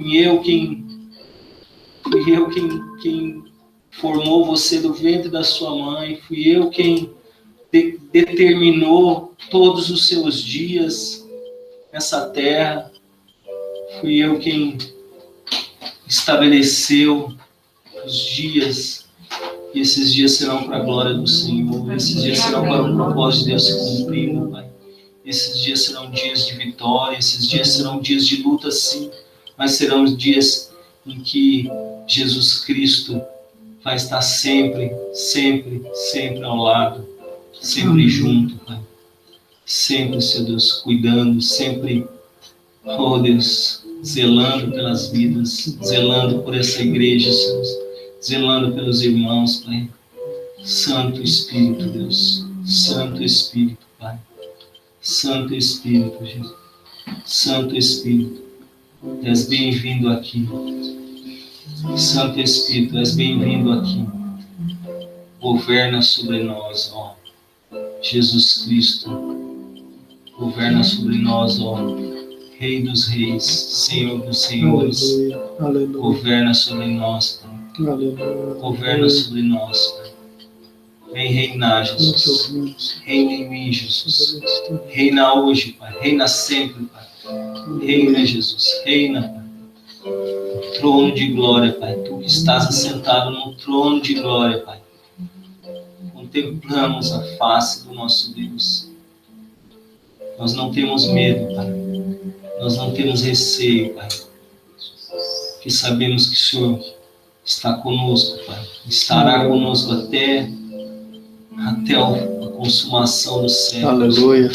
Fui eu quem formou você do ventre da sua mãe. Fui eu quem determinou todos os seus dias nessa terra. Fui eu quem estabeleceu os dias. E esses dias serão para a glória do Senhor. Esses dias serão para o propósito de Deus se cumprindo, Pai. Esses dias serão dias de vitória. Esses dias serão dias de luta, sim. Mas serão dias em que Jesus Cristo vai estar sempre, sempre, sempre ao lado. Sempre junto, Pai. Sempre, Senhor Deus, cuidando. Sempre, oh Deus, zelando pelas vidas. Zelando por essa igreja, Senhor. Zelando pelos irmãos, Pai. Santo Espírito, Deus. Santo Espírito, Pai. Santo Espírito, Jesus. Santo Espírito, és bem-vindo aqui. Santo Espírito, és bem-vindo aqui. Governa sobre nós, ó. Jesus Cristo, governa sobre nós, ó. Rei dos reis, Senhor dos senhores. Aleluia. Governa sobre nós, Pai. Aleluia. Governa sobre nós, Pai. Vem reinar, Jesus. Reina em mim, Jesus. Reina hoje, Pai. Reina sempre, Pai. Reina, Jesus. Reina, Pai. Trono de glória, Pai. Tu que estás assentado no trono de glória, Pai. Contemplamos a face do nosso Deus. Nós não temos medo, Pai. Nós não temos receio, Pai. Porque sabemos que o Senhor está conosco, Pai. Estará conosco até a consumação do século. Aleluia.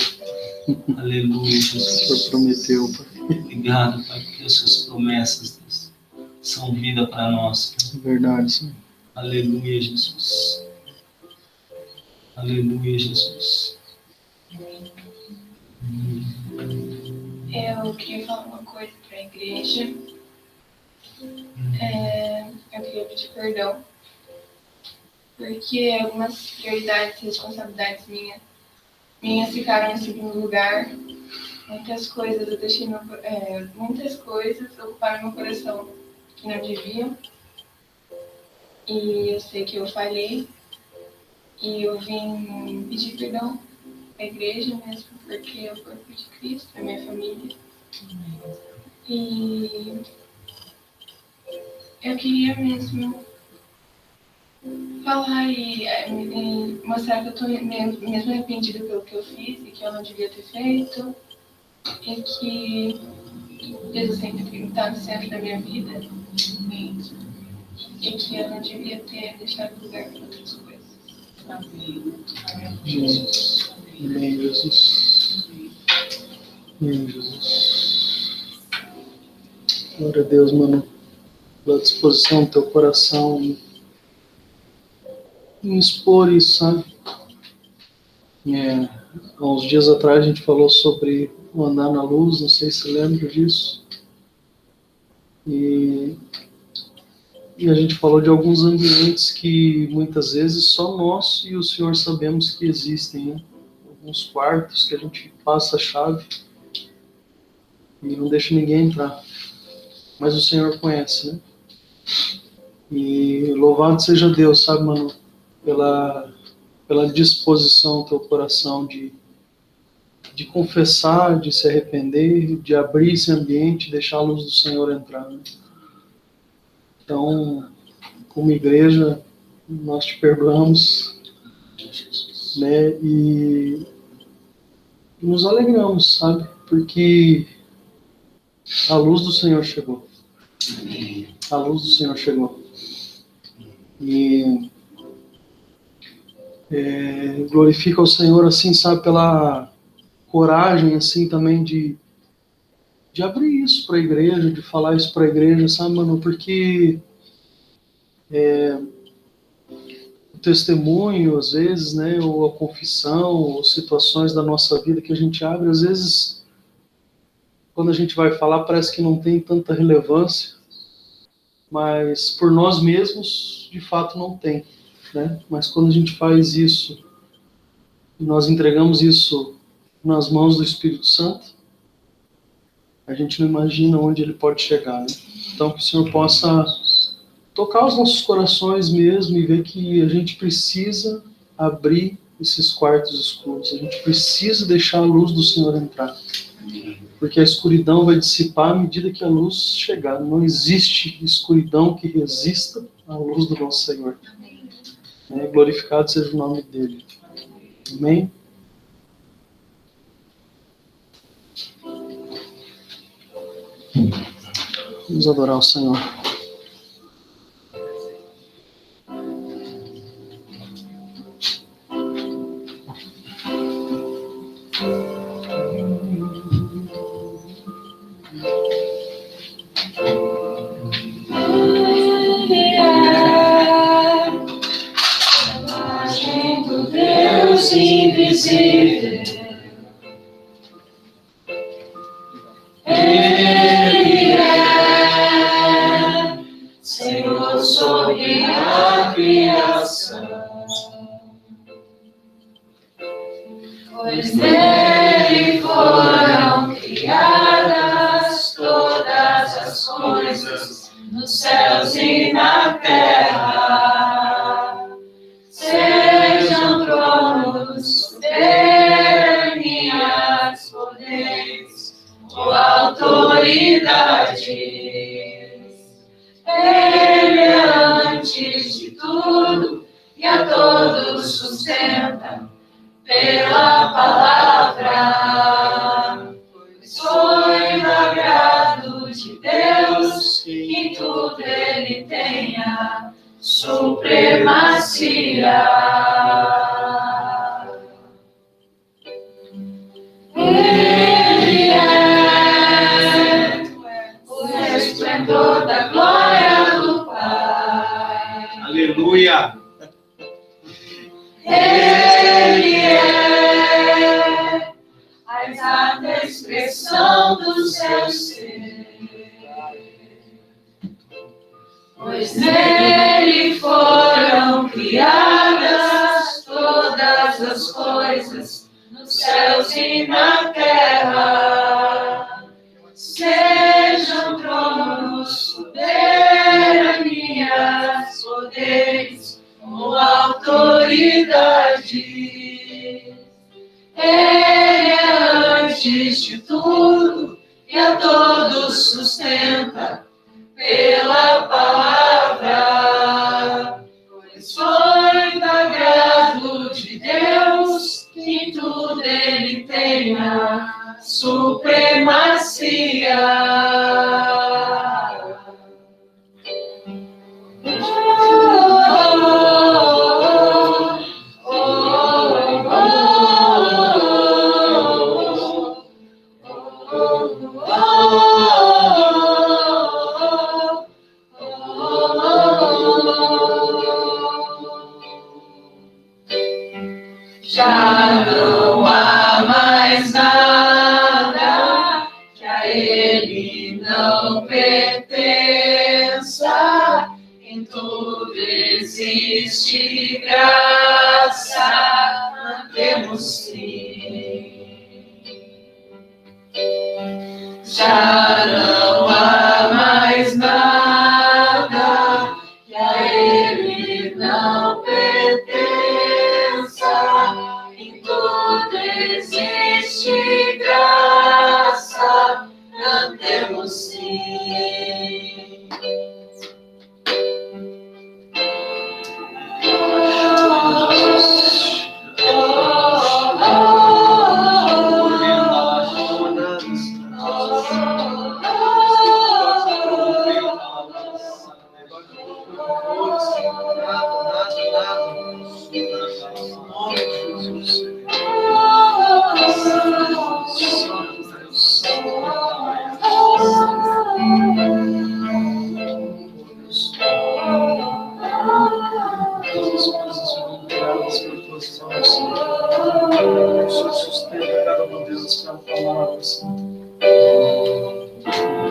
Aleluia, Jesus. O Senhor prometeu, Pai. Obrigado, Pai, porque as suas promessas, Deus, são vida para nós, Pai. Verdade, Senhor. Aleluia, Jesus. Aleluia, Jesus. Eu queria falar uma coisa para a igreja. Eu queria pedir perdão, porque algumas prioridades e responsabilidades minhas ficaram em segundo lugar. Muitas coisas eu deixei muitas coisas ocuparam meu coração que não deviam. E eu sei que eu falhei. E eu vim pedir perdão à igreja mesmo, porque é o corpo de Cristo, é minha família. E eu queria mesmo falar e mostrar que eu estou mesmo arrependida pelo que eu fiz e que eu não devia ter feito. E que Jesus sempre tem que estar no centro da minha vida. E que eu não devia ter deixado lugar para outras coisas. Jesus. Amém, Jesus. Amém, Jesus. Glória a Deus, mano. Pela disposição do teu coração em expor isso, sabe? Há uns dias atrás a gente falou sobre o andar na luz, não sei se lembra disso. E a gente falou de alguns ambientes que muitas vezes só nós e o Senhor sabemos que existem, né? Alguns quartos que a gente passa a chave e não deixa ninguém entrar. Mas o Senhor conhece, né? E louvado seja Deus, sabe, mano? Pela disposição do teu coração de confessar, de se arrepender, de abrir esse ambiente, deixar a luz do Senhor entrar, né? Então, como igreja, nós te perdoamos, né? E nos alegramos, sabe? Porque a luz do Senhor chegou. A luz do Senhor chegou. E glorifica o Senhor, assim, sabe, pela coragem, assim, também de abrir isso para a igreja, de falar isso para a igreja, sabe, mano? Porque o testemunho, às vezes, né, ou a confissão, ou situações da nossa vida que a gente abre, às vezes, quando a gente vai falar, parece que não tem tanta relevância, mas por nós mesmos, de fato, não tem, né? Mas quando a gente faz isso, nós entregamos isso nas mãos do Espírito Santo, a gente não imagina onde ele pode chegar, né? Então, que o Senhor possa tocar os nossos corações mesmo e ver que a gente precisa abrir esses quartos escuros. A gente precisa deixar a luz do Senhor entrar. Porque a escuridão vai dissipar à medida que a luz chegar. Não existe escuridão que resista à luz do nosso Senhor. Glorificado seja o nome dele. Amém? Vamos adorar o Senhor. Invisível, Ele é Senhor sobre a criação, pois nele foram criadas todas as coisas, nos céus e na terra, sejam tronos, soberanias, poderes ou autoridades. Ele é antes de tudo e a todos sustenta pela palavra. Pois foi do agrado de Deus que em tudo ele tenha supremacia. Ele é o resplendor da glória do Pai. Aleluia! Ele é a exata expressão do seu ser. Pois nele foram criadas todas as coisas, nos céus e na terra, sejam tronos, soberanias, poderes ou autoridades. Ele é antes de tudo e a todos sustenta pela palavra, pois foi do agrado de Deus que em tudo ele tenha supremacia. Já não há mais nada que a ele não pertença, em tudo existe graça, temos sim. Já não há mais nada que a ele não pertença, em tudo existe graça, cantemos sim.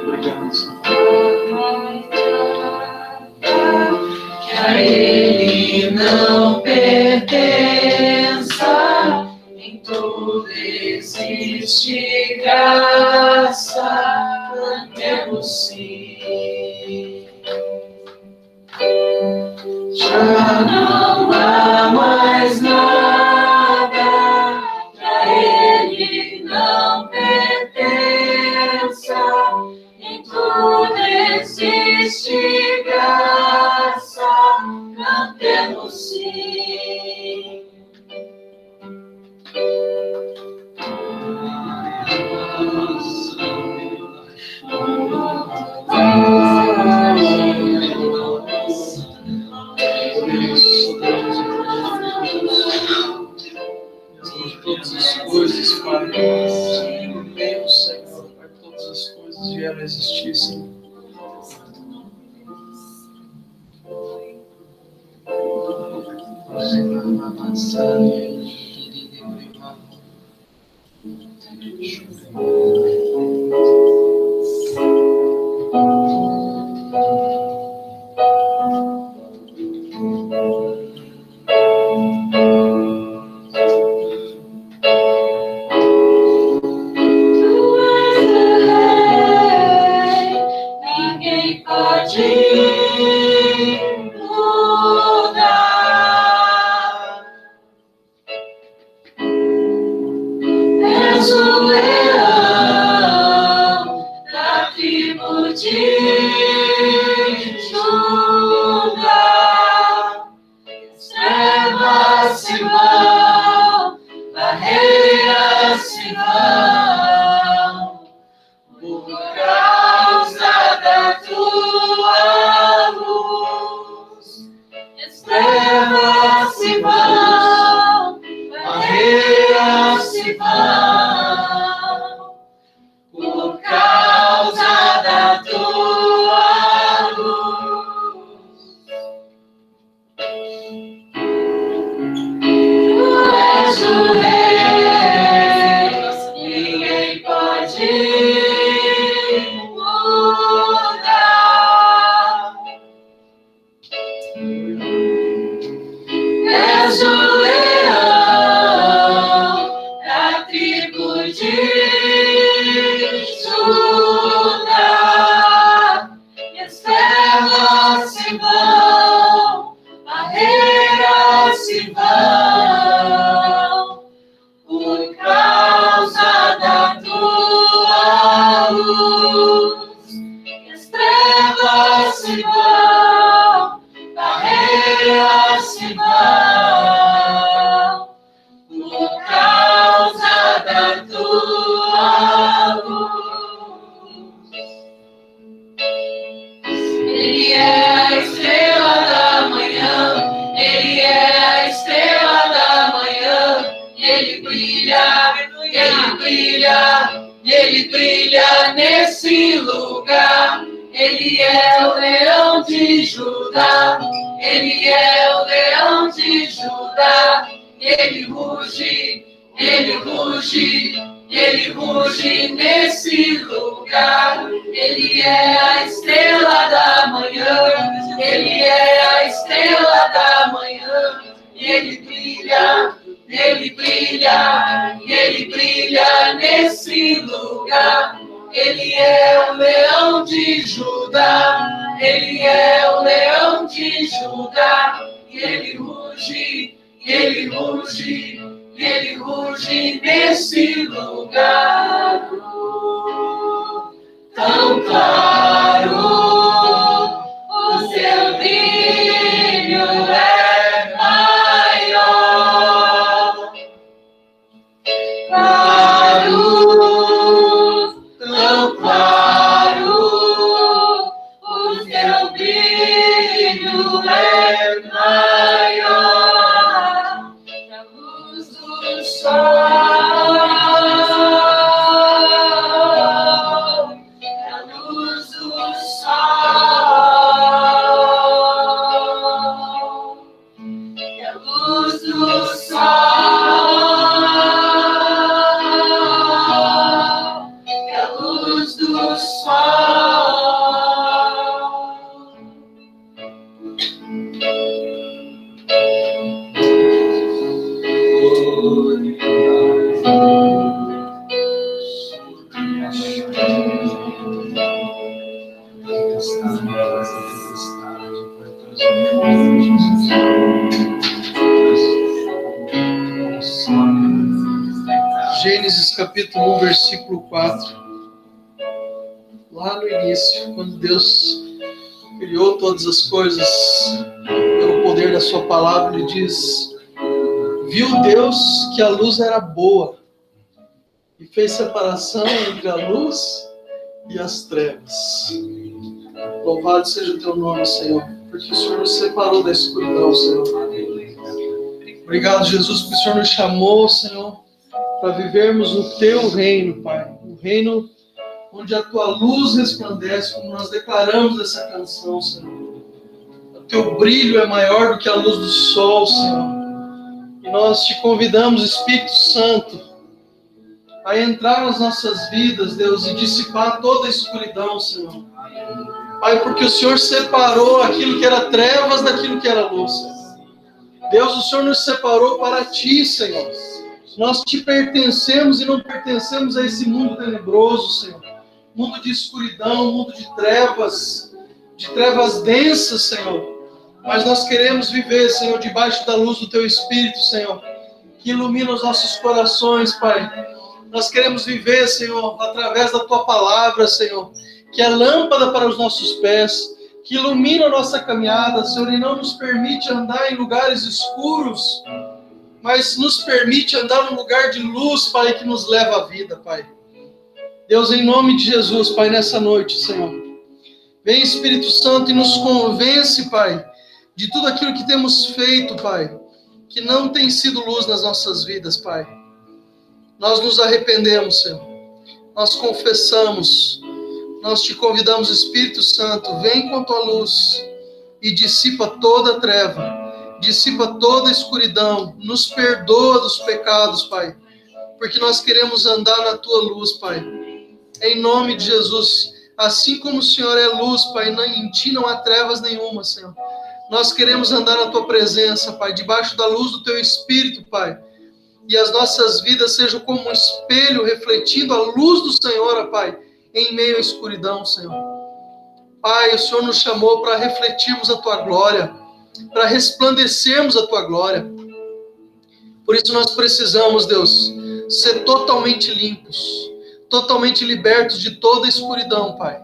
Obrigado, Senhor. Que a ele não pertença, em tudo existe graça, não há mais nada pra Ele não pertença. Em tudo existe graça, cantemos sim. Todas as coisas, Pai, meu Senhor, Pai, todas as coisas vieram a existir, Senhor. Ninguém pode mudar. És o leão da tribo de Judá. As trevas se vão, barreiras se vão, por causa da tua luz. As trevas se vão, barreiras se vão, por causa da tua luz. Tu és o rei, ninguém pode mudar. És o leão da tribo de Judá. E as trevas se vão, barreiras se vão, por causa da tua luz. E as trevas se vão, barreiras se vão, por causa da tua luz. Ele é a estrela da manhã, Ele é a estrela da manhã, e Ele brilha, Ele brilha nesse lugar. Ele é o leão de Judá, Ele é o leão de Judá, Ele ruge, Ele ruge, Ele ruge nesse lugar. Ele é a estrela da manhã, Ele é a estrela da manhã, e Ele brilha, Ele brilha, Ele brilha nesse lugar. Ele é o leão de Judá, Ele é o leão de Judá, e Ele ruge, Ele ruge, Ele ruge nesse lugar. Tão claro, o seu brilho é maior. Claro, tão claro, o seu brilho é maior. A luz do sol, a luz do sol, a luz do sol, a luz do sol. Gênesis capítulo 1, versículo 4. Lá no início, quando Deus criou todas as coisas pelo poder da sua palavra, ele diz: viu Deus que a luz era boa e fez separação entre a luz e as trevas. Louvado seja o teu nome, Senhor, porque o Senhor nos separou da escuridão, Senhor. Obrigado, Jesus, porque o Senhor nos chamou, Senhor, para vivermos no teu reino, Pai. O reino onde a tua luz resplandece, como nós declaramos essa canção, Senhor. O teu brilho é maior do que a luz do sol, Senhor. E nós te convidamos, Espírito Santo, a entrar nas nossas vidas, Deus, e dissipar toda a escuridão, Senhor. Pai, porque o Senhor separou aquilo que era trevas daquilo que era luz, Senhor. Deus, o Senhor nos separou para ti, Senhor. Nós te pertencemos e não pertencemos a esse mundo tenebroso, Senhor. Mundo de escuridão, mundo de trevas densas, Senhor. Mas nós queremos viver, Senhor, debaixo da luz do teu Espírito, Senhor, que ilumina os nossos corações, Pai. Nós queremos viver, Senhor, através da tua palavra, Senhor, que é lâmpada para os nossos pés, que ilumina a nossa caminhada, Senhor, e não nos permite andar em lugares escuros, mas nos permite andar num lugar de luz, Pai, que nos leva à vida, Pai. Deus, em nome de Jesus, Pai, nessa noite, Senhor, vem, Espírito Santo, e nos convence, Pai, de tudo aquilo que temos feito, Pai, que não tem sido luz nas nossas vidas, Pai. Nós nos arrependemos, Senhor. Nós confessamos. Nós te convidamos, Espírito Santo, vem com a tua luz e dissipa toda a treva, dissipa toda a escuridão, nos perdoa dos pecados, Pai, porque nós queremos andar na tua luz, Pai. Em nome de Jesus, assim como o Senhor é luz, Pai, em ti não há trevas nenhuma, Senhor. Nós queremos andar na tua presença, Pai, debaixo da luz do teu Espírito, Pai. E as nossas vidas sejam como um espelho refletindo a luz do Senhor, Pai, em meio à escuridão, Senhor. Pai, o Senhor nos chamou para refletirmos a tua glória, para resplandecermos a tua glória. Por isso nós precisamos, Deus, ser totalmente limpos, totalmente libertos de toda a escuridão, Pai.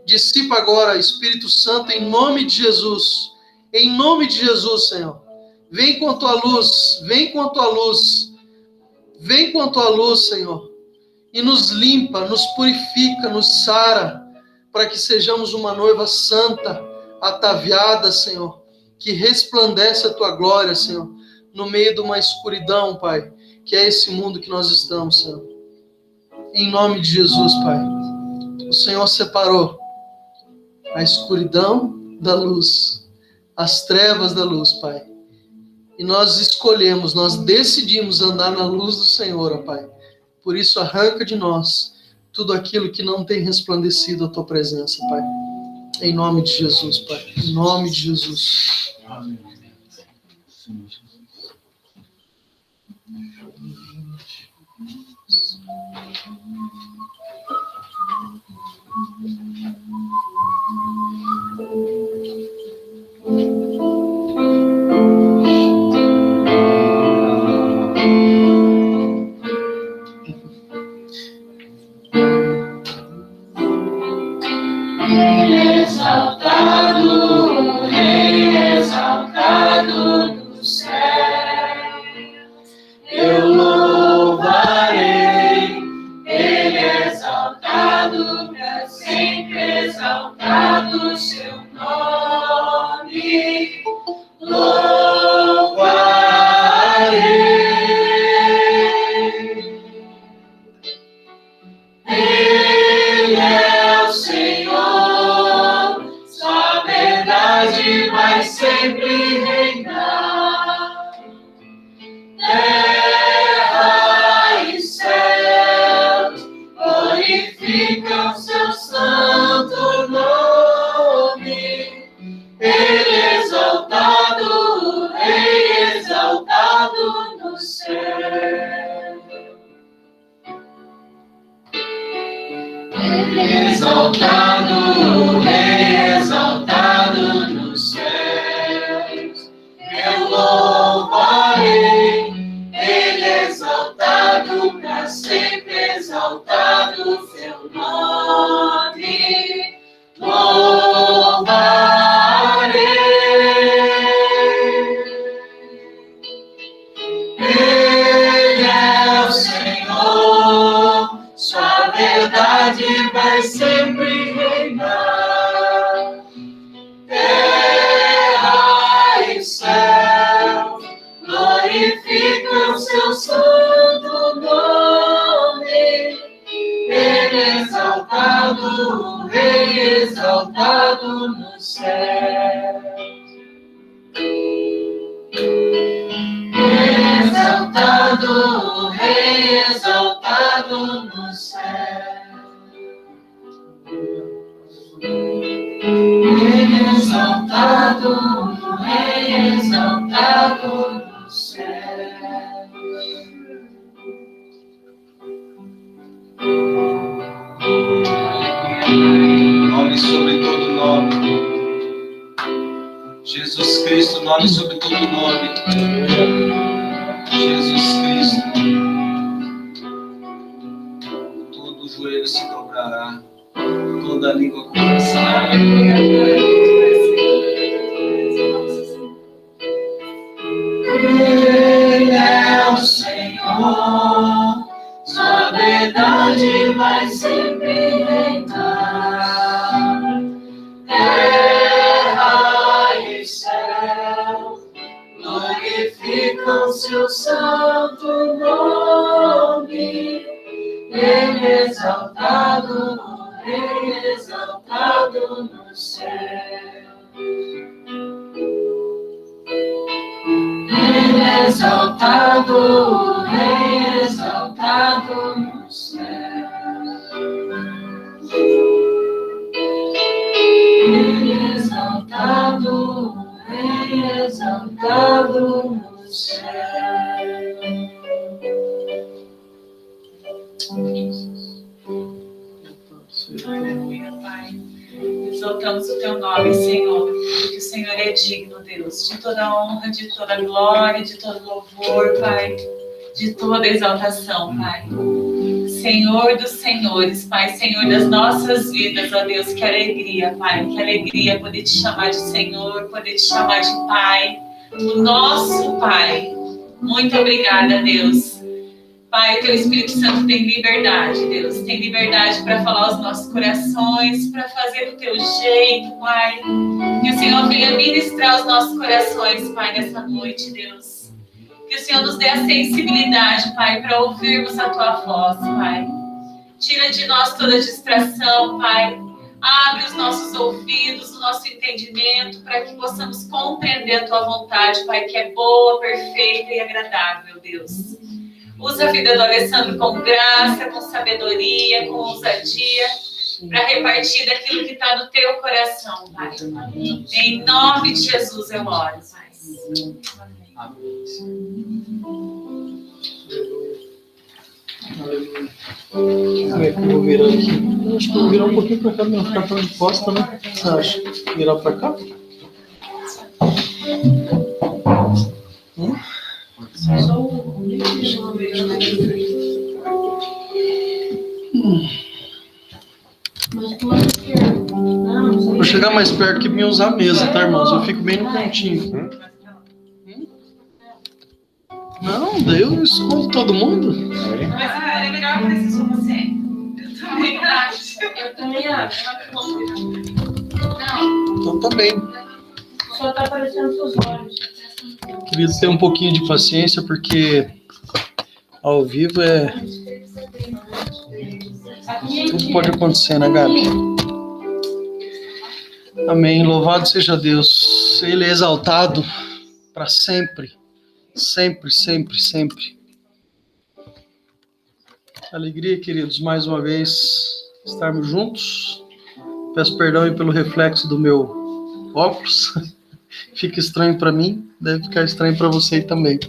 Dissipa agora, Espírito Santo, em nome de Jesus. Em nome de Jesus, Senhor. Vem com a tua luz, vem com a tua luz. Vem com a tua luz, Senhor. E nos limpa, nos purifica, nos sara, para que sejamos uma noiva santa, ataviada, Senhor, que resplandece a tua glória, Senhor, no meio de uma escuridão, Pai, que é esse mundo que nós estamos, Senhor. Em nome de Jesus, Pai, o Senhor separou a escuridão da luz, as trevas da luz, Pai. E nós escolhemos, nós decidimos andar na luz do Senhor, ó Pai. Por isso, arranca de nós tudo aquilo que não tem resplandecido a tua presença, Pai. Em nome de Jesus, Pai. Em nome de Jesus. Amém. Exaltado, Rei exaltado do céu, eu louvarei. Ele é exaltado, para sempre exaltado seu nome, louvarei. Ele é o Senhor, sua verdade vai sempre reinar. Terra e céu glorificam seu santo nome. Ele é exaltado, Rei exaltado no céu. Exaltado, Rei exaltado no céu. exaltado no céu. Exaltado, o Rei exaltado no céu. Exaltado, o Rei exaltado no céu. Nome sobre todo nome. Jesus Cristo, nome sobre todo nome. Jesus Cristo. Todo joelho se dobrará. Toda língua confessará. Ele é o Senhor, sua verdade vai sempre reinar. Terra e céu glorificam seu santo nome. Ele exaltado, o Rei exaltado no céu. Ele exaltado, o Rei exaltado no céu. Ele exaltado, o Rei exaltado no céu. Aleluia, Pai. Exaltamos o Teu nome, Senhor, porque o Senhor é digno, Deus, de toda honra, de toda glória, de todo louvor, Pai, de toda exaltação, Pai. Senhor dos senhores, Pai, Senhor das nossas vidas, ó Deus, que alegria, Pai, que alegria poder te chamar de Senhor, poder te chamar de Pai, o nosso Pai. Muito obrigada, Deus. Pai, Teu Espírito Santo tem liberdade, Deus, tem liberdade para falar aos nossos corações, para fazer do Teu jeito, Pai. Que o Senhor venha ministrar os nossos corações, Pai, nessa noite, Deus. Que o Senhor nos dê a sensibilidade, Pai, para ouvirmos a Tua voz, Pai. Tira de nós toda distração, Pai. Abre os nossos ouvidos, o nosso entendimento, para que possamos compreender a Tua vontade, Pai, que é boa, perfeita e agradável, Deus. Usa a vida do Alessandro com graça, com sabedoria, com ousadia, para repartir daquilo que está no Teu coração, Pai. Em nome de Jesus eu oro, Pai. Amém. Aleluia. Como é que eu vou virar aqui? Eu acho que eu vou virar um pouquinho para cá, não ficar tão de costa, né? O que você acha? Virar para cá? Vou chegar mais perto que me usar a mesa, tá, irmãos? Eu fico bem no cantinho. Não, daí eu escondo todo mundo. Mas é melhor aparecer só você. Eu também acho. Então tá bem. Só tá aparecendo seus olhos. Queria ter um pouquinho de paciência, porque ao vivo tudo pode acontecer, né, Gabi? Amém. Louvado seja Deus. Ele é exaltado para sempre. Sempre, sempre, sempre. Alegria, queridos, mais uma vez estarmos juntos. Peço perdão aí pelo reflexo do meu óculos. Fica estranho para mim, deve ficar estranho para você também.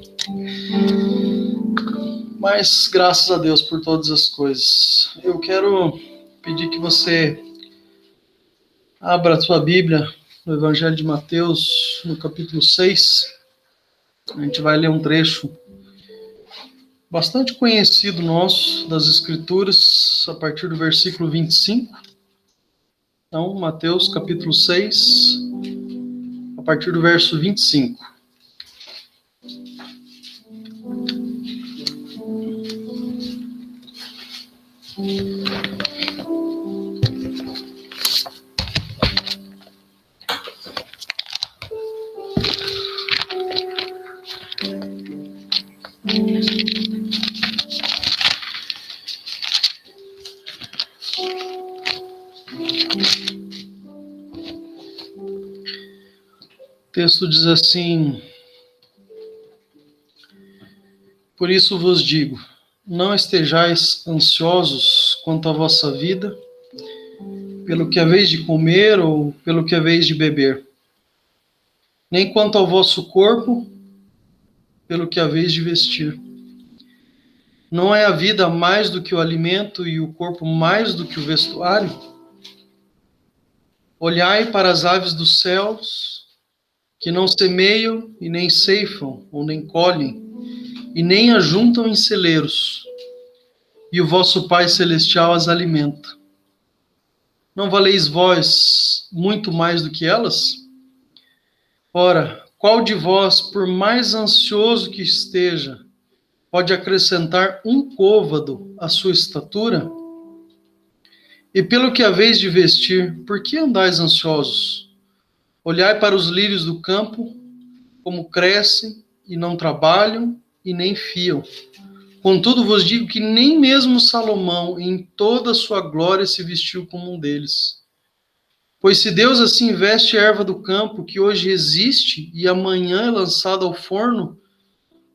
Mas graças a Deus por todas as coisas. Eu quero pedir que você abra a sua Bíblia no Evangelho de Mateus, no capítulo 6. A gente vai ler um trecho bastante conhecido nosso das Escrituras, a partir do versículo 25. Então, Mateus capítulo 6, a partir do verso 25. texto diz assim: por isso vos digo, não estejais ansiosos quanto à vossa vida, pelo que haveis de comer ou pelo que haveis de beber, nem quanto ao vosso corpo, pelo que haveis de vestir. Não é a vida mais do que o alimento e o corpo mais do que o vestuário? Olhai para as aves dos céus, que não semeiam e nem ceifam, ou nem colhem, e nem ajuntam em celeiros, e o vosso Pai Celestial as alimenta. Não valeis vós muito mais do que elas? Ora, qual de vós, por mais ansioso que esteja, pode acrescentar um côvado à sua estatura? E pelo que haveis de vestir, por que andais ansiosos? Olhai para os lírios do campo, como crescem, e não trabalham, e nem fiam. Contudo vos digo que nem mesmo Salomão, em toda a sua glória, se vestiu como um deles. Pois se Deus assim veste a erva do campo, que hoje existe e amanhã é lançada ao forno,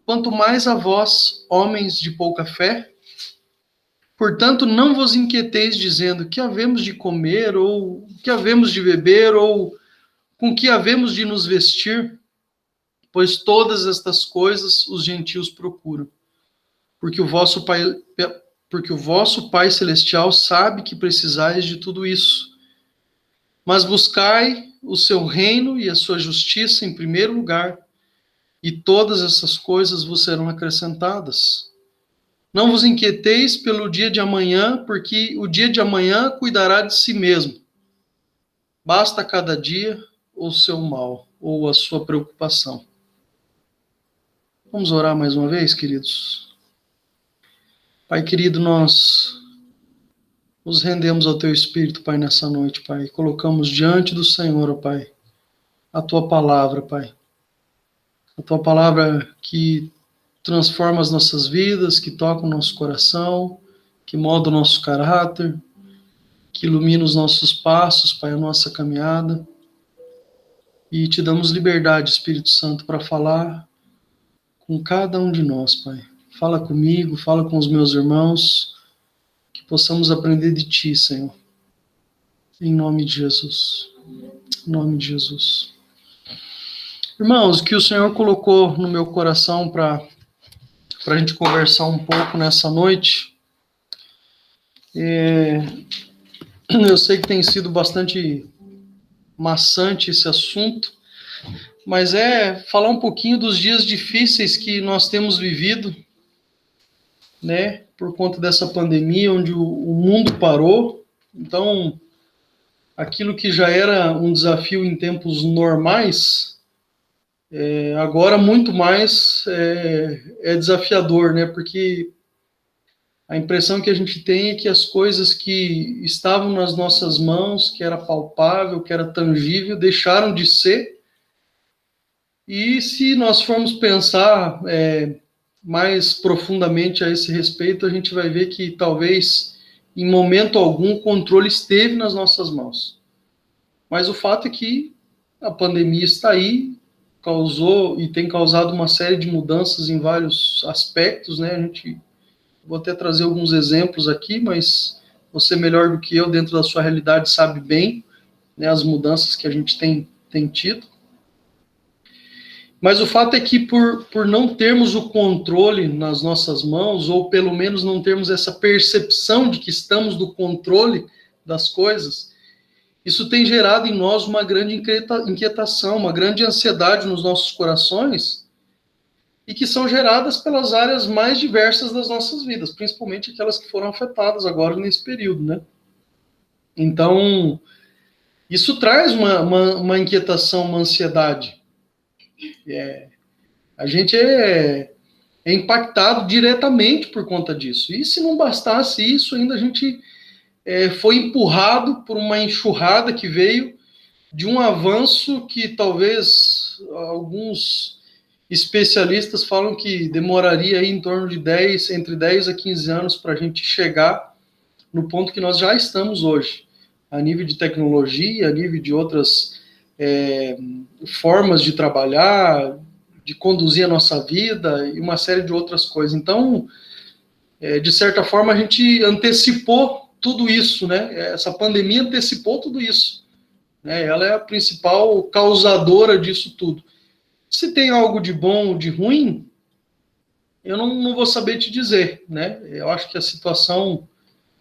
quanto mais a vós, homens de pouca fé? Portanto, não vos inquieteis dizendo que havemos de comer, ou que havemos de beber, ou com que havemos de nos vestir, pois todas estas coisas os gentios procuram. Porque o vosso Pai Celestial sabe que precisais de tudo isso. Mas buscai o seu reino e a sua justiça em primeiro lugar, e todas essas coisas vos serão acrescentadas. Não vos inquieteis pelo dia de amanhã, porque o dia de amanhã cuidará de si mesmo. Basta cada dia o seu mal, ou a sua preocupação. Vamos orar mais uma vez, queridos? Pai querido, nós nos rendemos ao Teu Espírito, Pai, nessa noite, Pai. Colocamos diante do Senhor, ó Pai, a Tua palavra, Pai. A Tua palavra que transforma as nossas vidas, que toca o nosso coração, que molda o nosso caráter, que ilumina os nossos passos, Pai, a nossa caminhada. E Te damos liberdade, Espírito Santo, para falar com cada um de nós, Pai. Fala comigo, fala com os meus irmãos, que possamos aprender de Ti, Senhor. Em nome de Jesus. Em nome de Jesus. Irmãos, o que o Senhor colocou no meu coração para a gente conversar um pouco nessa noite, eu sei que tem sido bastante maçante esse assunto, mas é falar um pouquinho dos dias difíceis que nós temos vivido, né, por conta dessa pandemia, onde o mundo parou. Então, aquilo que já era um desafio em tempos normais, agora muito mais é desafiador, né, porque a impressão que a gente tem é que as coisas que estavam nas nossas mãos, que era palpável, que era tangível, deixaram de ser. E se nós formos pensar mais profundamente a esse respeito, a gente vai ver que talvez, em momento algum, o controle esteve nas nossas mãos. Mas o fato é que a pandemia está aí, causou e tem causado uma série de mudanças em vários aspectos, né? Vou até trazer alguns exemplos aqui, mas você melhor do que eu, dentro da sua realidade, sabe bem, né, as mudanças que a gente tem tido. Mas o fato é que por não termos o controle nas nossas mãos, ou pelo menos não termos essa percepção de que estamos no controle das coisas, isso tem gerado em nós uma grande inquietação, uma grande ansiedade nos nossos corações, e que são geradas pelas áreas mais diversas das nossas vidas, principalmente aquelas que foram afetadas agora nesse período, né? Então, isso traz uma inquietação, uma ansiedade. A gente é impactado diretamente por conta disso. E se não bastasse isso, ainda a gente foi empurrado por uma enxurrada que veio de um avanço que talvez alguns especialistas falam que demoraria aí em torno de entre 10 a 15 anos para a gente chegar no ponto que nós já estamos hoje, a nível de tecnologia, a nível de outras formas de trabalhar, de conduzir a nossa vida e uma série de outras coisas. Então, de certa forma, a gente antecipou tudo isso, né? Essa pandemia antecipou tudo isso, né? Ela é a principal causadora disso tudo. Se tem algo de bom ou de ruim, eu não vou saber te dizer, né? Eu acho que a situação,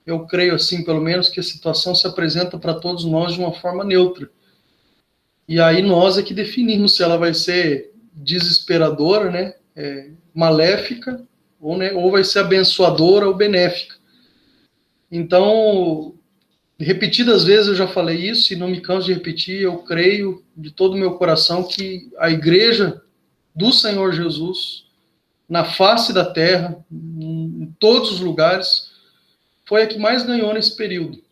eu creio assim, pelo menos, que a situação se apresenta para todos nós de uma forma neutra. E aí nós é que definimos se ela vai ser desesperadora, né? Maléfica, ou vai ser abençoadora ou benéfica. Então, repetidas vezes eu já falei isso e não me canso de repetir, eu creio de todo o meu coração que a igreja do Senhor Jesus, na face da terra, em todos os lugares, foi a que mais ganhou nesse período.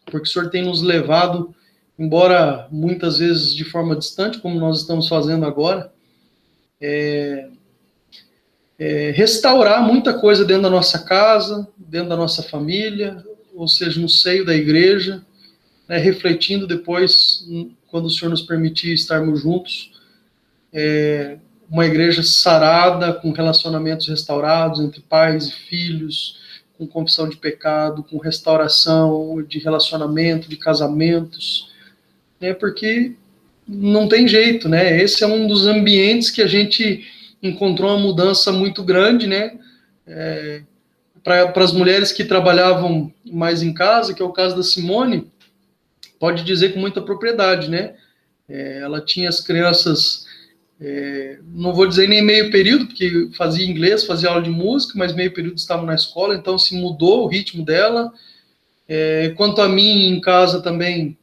Porque o Senhor tem nos levado, embora muitas vezes de forma distante, como nós estamos fazendo agora, restaurar muita coisa dentro da nossa casa, dentro da nossa família, ou seja, no seio da igreja, né, refletindo depois, quando o Senhor nos permitir estarmos juntos, uma igreja sarada, com relacionamentos restaurados entre pais e filhos, com confissão de pecado, com restauração de relacionamento, de casamentos, né, porque não tem jeito, né? Esse é um dos ambientes que a gente encontrou uma mudança muito grande, né? Para as mulheres que trabalhavam mais em casa, que é o caso da Simone, pode dizer com muita propriedade, né? Ela tinha as crianças, não vou dizer nem meio período, porque fazia inglês, fazia aula de música, mas meio período estavam na escola, então se mudou o ritmo dela. Quanto a mim, em casa também,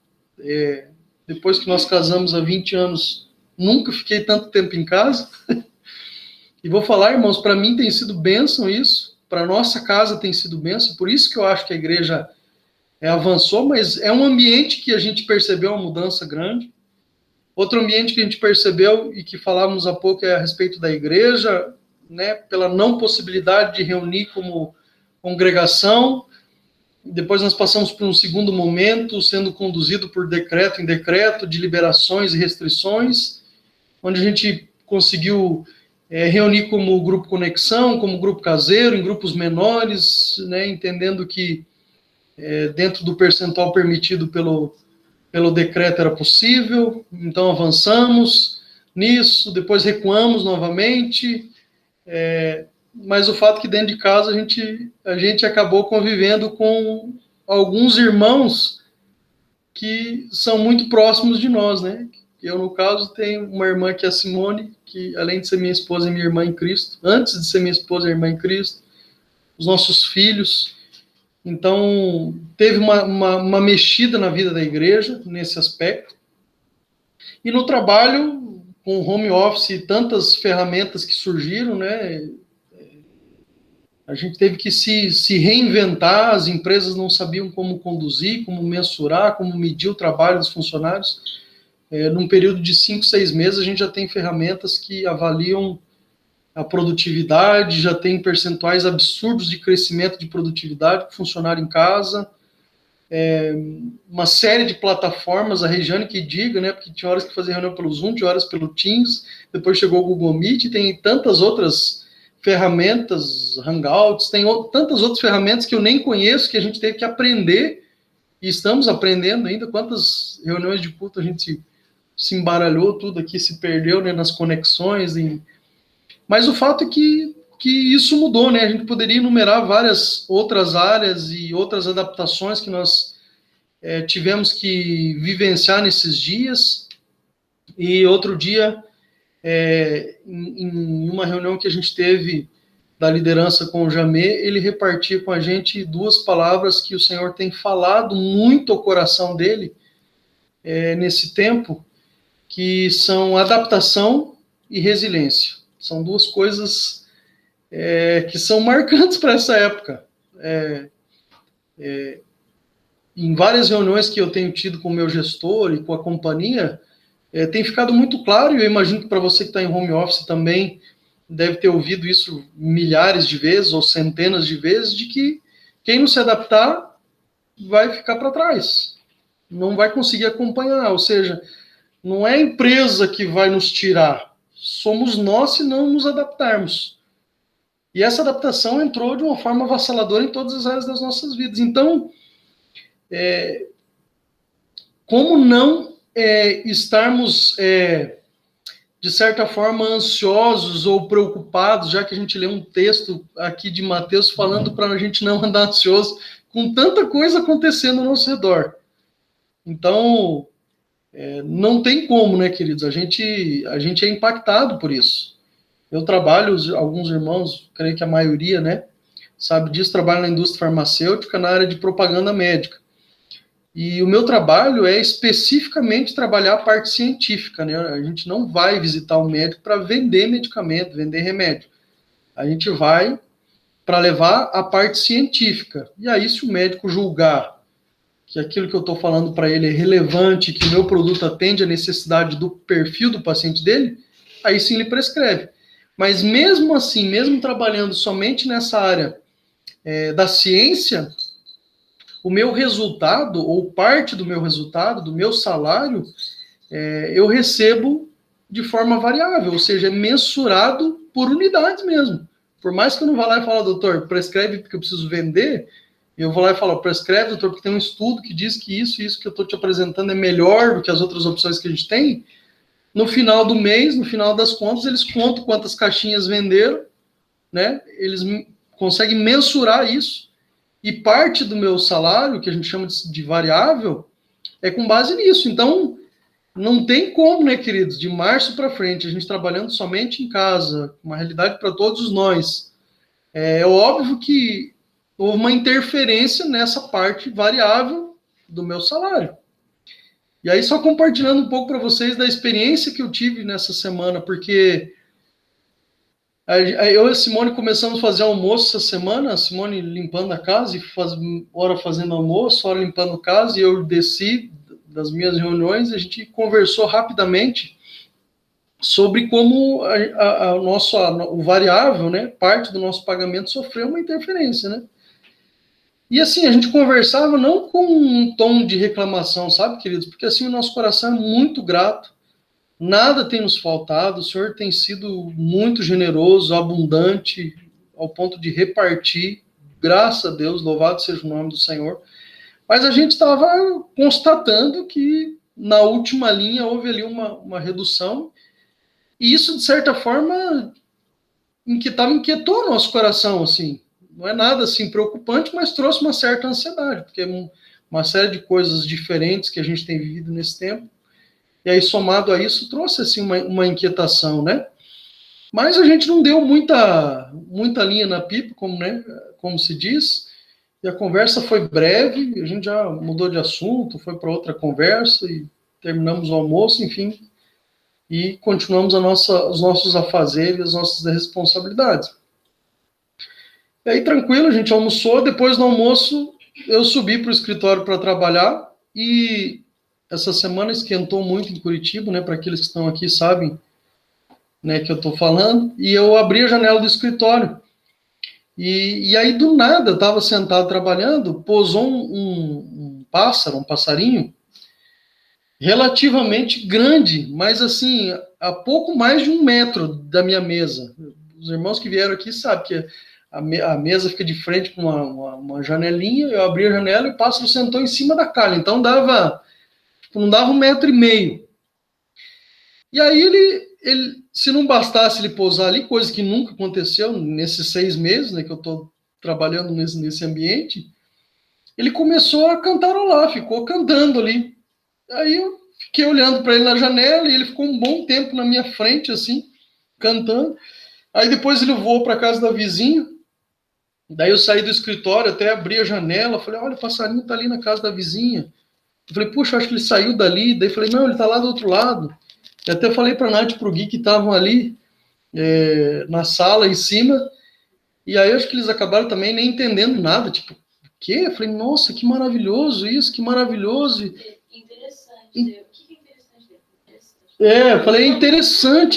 depois que nós casamos há 20 anos, nunca fiquei tanto tempo em casa. E vou falar, irmãos, para mim tem sido bênção isso, para nossa casa tem sido bênção, por isso que eu acho que a igreja avançou, mas é um ambiente que a gente percebeu uma mudança grande. Outro ambiente que a gente percebeu e que falávamos há pouco é a respeito da igreja, né, pela não possibilidade de reunir como congregação. Depois nós passamos por um segundo momento, sendo conduzido por decreto em decreto, de liberações e restrições, onde a gente conseguiu reunir como grupo conexão, como grupo caseiro, em grupos menores, né, entendendo que dentro do percentual permitido pelo decreto era possível, então avançamos nisso, depois recuamos novamente, mas o fato é que dentro de casa a gente acabou convivendo com alguns irmãos que são muito próximos de nós, né? Eu, no caso, tenho uma irmã que é a Simone, que além de ser minha esposa, é minha irmã em Cristo. Antes de ser minha esposa, é irmã em Cristo. Os nossos filhos. Então, teve uma mexida na vida da igreja, nesse aspecto. E no trabalho, com o home office e tantas ferramentas que surgiram, né? A gente teve que se reinventar, as empresas não sabiam como conduzir, como mensurar, como medir o trabalho dos funcionários. Num período de 5, 6 meses, a gente já tem ferramentas que avaliam a produtividade, já tem percentuais absurdos de crescimento de produtividade para funcionário em casa, uma série de plataformas, a Regiane que diga, né, porque tinha horas que fazia reunião pelo Zoom, tinha horas pelo Teams, depois chegou o Google Meet, tem tantas outras ferramentas, Hangouts, tem tantas outras ferramentas que eu nem conheço, que a gente teve que aprender, e estamos aprendendo ainda. Quantas reuniões de culto a gente se embaralhou, tudo aqui se perdeu, né, nas conexões. Mas o fato é que isso mudou, né? A gente poderia enumerar várias outras áreas e outras adaptações que nós tivemos que vivenciar nesses dias. E outro dia, em uma reunião que a gente teve da liderança com o Jamê, ele repartia com a gente 2 palavras que o Senhor tem falado muito ao coração dele nesse tempo, que são adaptação e resiliência. São 2 coisas que são marcantes para essa época. Em várias reuniões que eu tenho tido com o meu gestor e com a companhia, tem ficado muito claro, e eu imagino que para você que está em home office também deve ter ouvido isso milhares de vezes ou centenas de vezes, de que quem não se adaptar vai ficar para trás, não vai conseguir acompanhar. Ou seja, Não é a empresa que vai nos tirar. Somos nós se não nos adaptarmos. E essa adaptação entrou de uma forma avassaladora em todas as áreas das nossas vidas. Então, como não estarmos, de certa forma, ansiosos ou preocupados, já que a gente lê um texto aqui de Mateus falando para a gente não andar ansioso, com tanta coisa acontecendo ao nosso redor. Então, não tem como, né, queridos? A gente é impactado por isso. Eu trabalho, alguns irmãos, creio que a maioria, né, sabe disso, trabalho na indústria farmacêutica, na área de propaganda médica. E o meu trabalho é especificamente trabalhar a parte científica, né? A gente não vai visitar o médico para vender medicamento, vender remédio. A gente vai para levar a parte científica. E aí, se o médico julgar que aquilo que eu estou falando para ele é relevante, que o meu produto atende a necessidade do perfil do paciente dele, aí sim ele prescreve. Mas mesmo assim, mesmo trabalhando somente nessa área da ciência, o meu resultado, ou parte do meu resultado, do meu salário, eu recebo de forma variável, ou seja, é mensurado por unidades mesmo. Por mais que eu não vá lá e fale, doutor, prescreve porque eu preciso vender, eu vou lá e falo, prescreve, doutor, porque tem um estudo que diz que isso que eu estou te apresentando é melhor do que as outras opções que a gente tem. No final do mês, no final das contas, eles contam quantas caixinhas venderam, né? Eles conseguem mensurar isso. E parte do meu salário, que a gente chama de variável, é com base nisso. Então, não tem como, né, queridos, de março para frente, a gente trabalhando somente em casa, uma realidade para todos nós. É óbvio que houve uma interferência nessa parte variável do meu salário. E aí, só compartilhando um pouco para vocês da experiência que eu tive nessa semana, porque eu e a Simone começamos a fazer almoço essa semana, a Simone limpando a casa, e hora fazendo almoço, hora limpando a casa, e eu desci das minhas reuniões, a gente conversou rapidamente sobre como o variável, né, parte do nosso pagamento sofreu uma interferência, né? E assim, a gente conversava não com um tom de reclamação, sabe, queridos? Porque assim, o nosso coração é muito grato, nada tem nos faltado, o Senhor tem sido muito generoso, abundante, ao ponto de repartir, graças a Deus, louvado seja o nome do Senhor. Mas a gente estava constatando que na última linha houve ali uma redução, e isso, de certa forma, inquietou o nosso coração, assim. Não é nada assim preocupante, mas trouxe uma certa ansiedade, porque é uma série de coisas diferentes que a gente tem vivido nesse tempo. E aí, somado a isso, trouxe assim uma inquietação, né? Mas a gente não deu muita linha na pipa, como se diz, e a conversa foi breve, a gente já mudou de assunto, foi para outra conversa, e terminamos o almoço, enfim, e continuamos os nossos afazeres, as nossas responsabilidades. E aí, tranquilo, a gente almoçou, depois do almoço, eu subi para o escritório para trabalhar, e essa semana esquentou muito em Curitiba, né, para aqueles que estão aqui sabem, né, que eu estou falando, e eu abri a janela do escritório, e aí do nada, eu estava sentado trabalhando, pousou um pássaro, um passarinho, relativamente grande, mas assim, a pouco mais de 1 metro da minha mesa. Os irmãos que vieram aqui sabem que a mesa fica de frente com uma janelinha, eu abri a janela e o pássaro sentou em cima da calha, então não dava 1,5 metro. E aí ele, se não bastasse ele pousar ali, coisa que nunca aconteceu nesses 6 meses, né, que eu estou trabalhando nesse ambiente, ele começou a cantarolar, ficou cantando ali. Aí eu fiquei olhando para ele na janela e ele ficou um bom tempo na minha frente, assim, cantando. Aí depois ele voou para a casa da vizinha. Daí eu saí do escritório, até abri a janela, falei, olha, o passarinho tá ali na casa da vizinha. Eu falei, puxa, acho que ele saiu dali. Daí eu falei, não, ele tá lá do outro lado. E até falei para a Nath e para o Gui que estavam ali na sala, em cima. E aí eu acho que eles acabaram também nem entendendo nada. Tipo, o quê? Eu falei, nossa, que maravilhoso isso, que maravilhoso. Interessante. O que é interessante? Eu falei,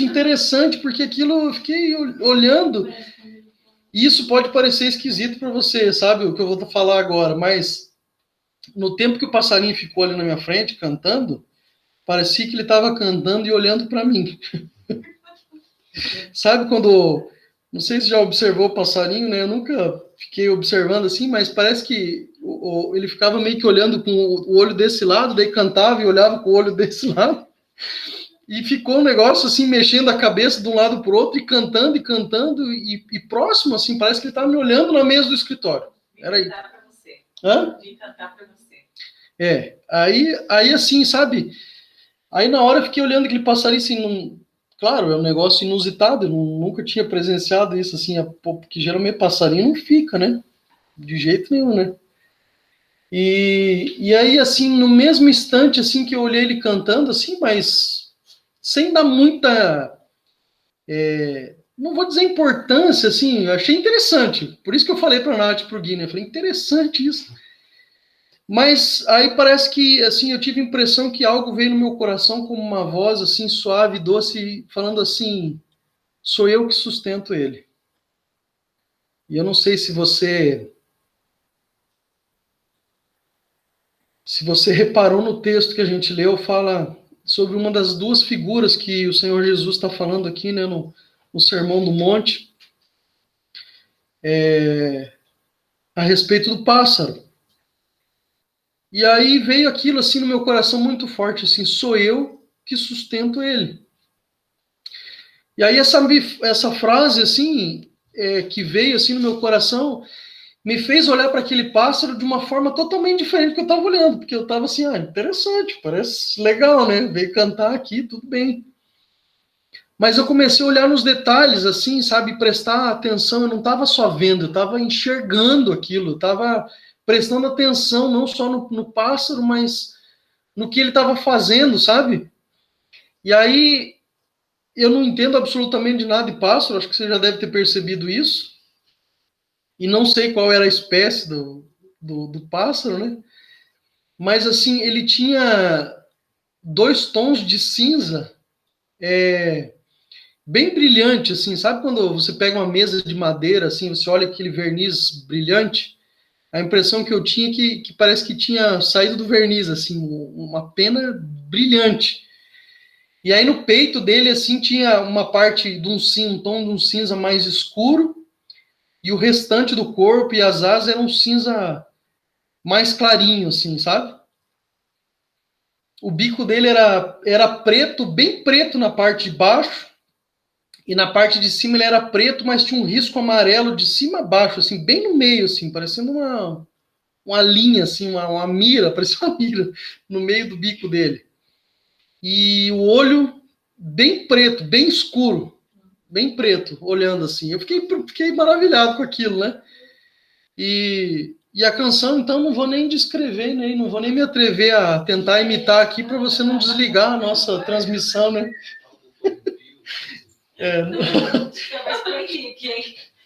interessante, porque aquilo eu fiquei olhando. E isso pode parecer esquisito para você, sabe, o que eu vou falar agora, mas no tempo que o passarinho ficou ali na minha frente, cantando, parecia que ele estava cantando e olhando para mim. Sabe quando... Não sei se já observou o passarinho, né? Eu nunca fiquei observando assim, mas parece que ele ficava meio que olhando com o olho desse lado, daí cantava e olhava com o olho desse lado. E ficou um negócio assim, mexendo a cabeça de um lado para o outro, e cantando, e próximo, assim, parece que ele estava me olhando na mesa do escritório. Era aí. Hã? Vim cantar para você. Aí assim, sabe? Aí na hora eu fiquei olhando aquele passarinho assim, claro, é um negócio inusitado, eu nunca tinha presenciado isso assim, porque geralmente passarinho não fica, né? De jeito nenhum, né? E aí, assim, no mesmo instante, assim, que eu olhei ele cantando, assim, mas sem dar muita, não vou dizer importância, assim, eu achei interessante. Por isso que eu falei para a Nath e para o Gui, né? Eu falei, interessante isso. Mas aí parece que, assim, eu tive a impressão que algo veio no meu coração como uma voz, assim, suave, doce, falando assim, sou eu que sustento ele. E eu não sei se você reparou no texto que a gente leu, fala sobre uma das duas figuras que o Senhor Jesus está falando aqui, né, no Sermão do Monte, a respeito do pássaro. E aí veio aquilo assim no meu coração muito forte, assim, sou eu que sustento ele. E aí essa frase, assim, que veio assim no meu coração, me fez olhar para aquele pássaro de uma forma totalmente diferente do que eu estava olhando, porque eu estava assim, interessante, parece legal, né? Veio cantar aqui, tudo bem. Mas eu comecei a olhar nos detalhes, assim, sabe, prestar atenção, eu não estava só vendo, eu estava enxergando aquilo, eu estava prestando atenção não só no pássaro, mas no que ele estava fazendo, sabe? E aí, eu não entendo absolutamente de nada de pássaro, acho que você já deve ter percebido isso, e não sei qual era a espécie do pássaro, né? Mas, assim, ele tinha 2 tons de cinza, bem brilhante, assim, sabe quando você pega uma mesa de madeira, assim, você olha aquele verniz brilhante? A impressão que eu tinha que parece que tinha saído do verniz, assim, uma pena brilhante. E aí no peito dele, assim, tinha uma parte de um tom de um cinza mais escuro, e o restante do corpo e as asas eram um cinza mais clarinho, assim, sabe? O bico dele era preto, bem preto na parte de baixo, e na parte de cima ele era preto, mas tinha um risco amarelo de cima a baixo, assim, bem no meio, assim, parecendo uma linha, assim, uma mira, parecia uma mira no meio do bico dele. E o olho bem preto, bem escuro, bem preto, olhando assim. Eu fiquei maravilhado com aquilo, né? E a canção, então, não vou nem descrever, né? Não vou nem me atrever a tentar imitar aqui para você não desligar a nossa transmissão, né?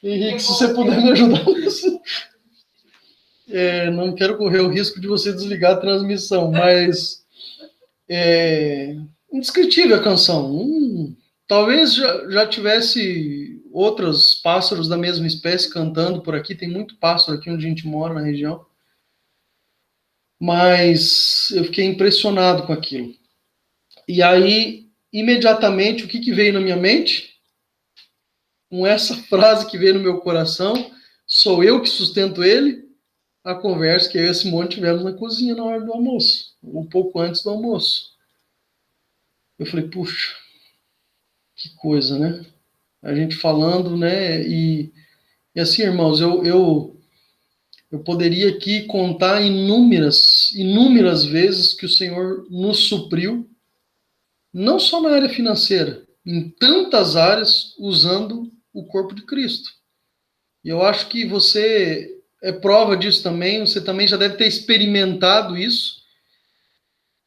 Henrique, se você puder me ajudar nisso. Não quero correr o risco de você desligar a transmissão, mas indescritível a canção. Talvez já tivesse outros pássaros da mesma espécie cantando por aqui, tem muito pássaro aqui onde a gente mora, na região, mas eu fiquei impressionado com aquilo. E aí, imediatamente, o que veio na minha mente? Com essa frase que veio no meu coração, sou eu que sustento ele, a conversa que eu e a Simone tivemos na cozinha na hora do almoço, um pouco antes do almoço. Eu falei, puxa, que coisa, né? A gente falando, né? E assim, irmãos, eu poderia aqui contar inúmeras vezes que o Senhor nos supriu, não só na área financeira, em tantas áreas, usando o corpo de Cristo. E eu acho que você é prova disso também, você também já deve ter experimentado isso,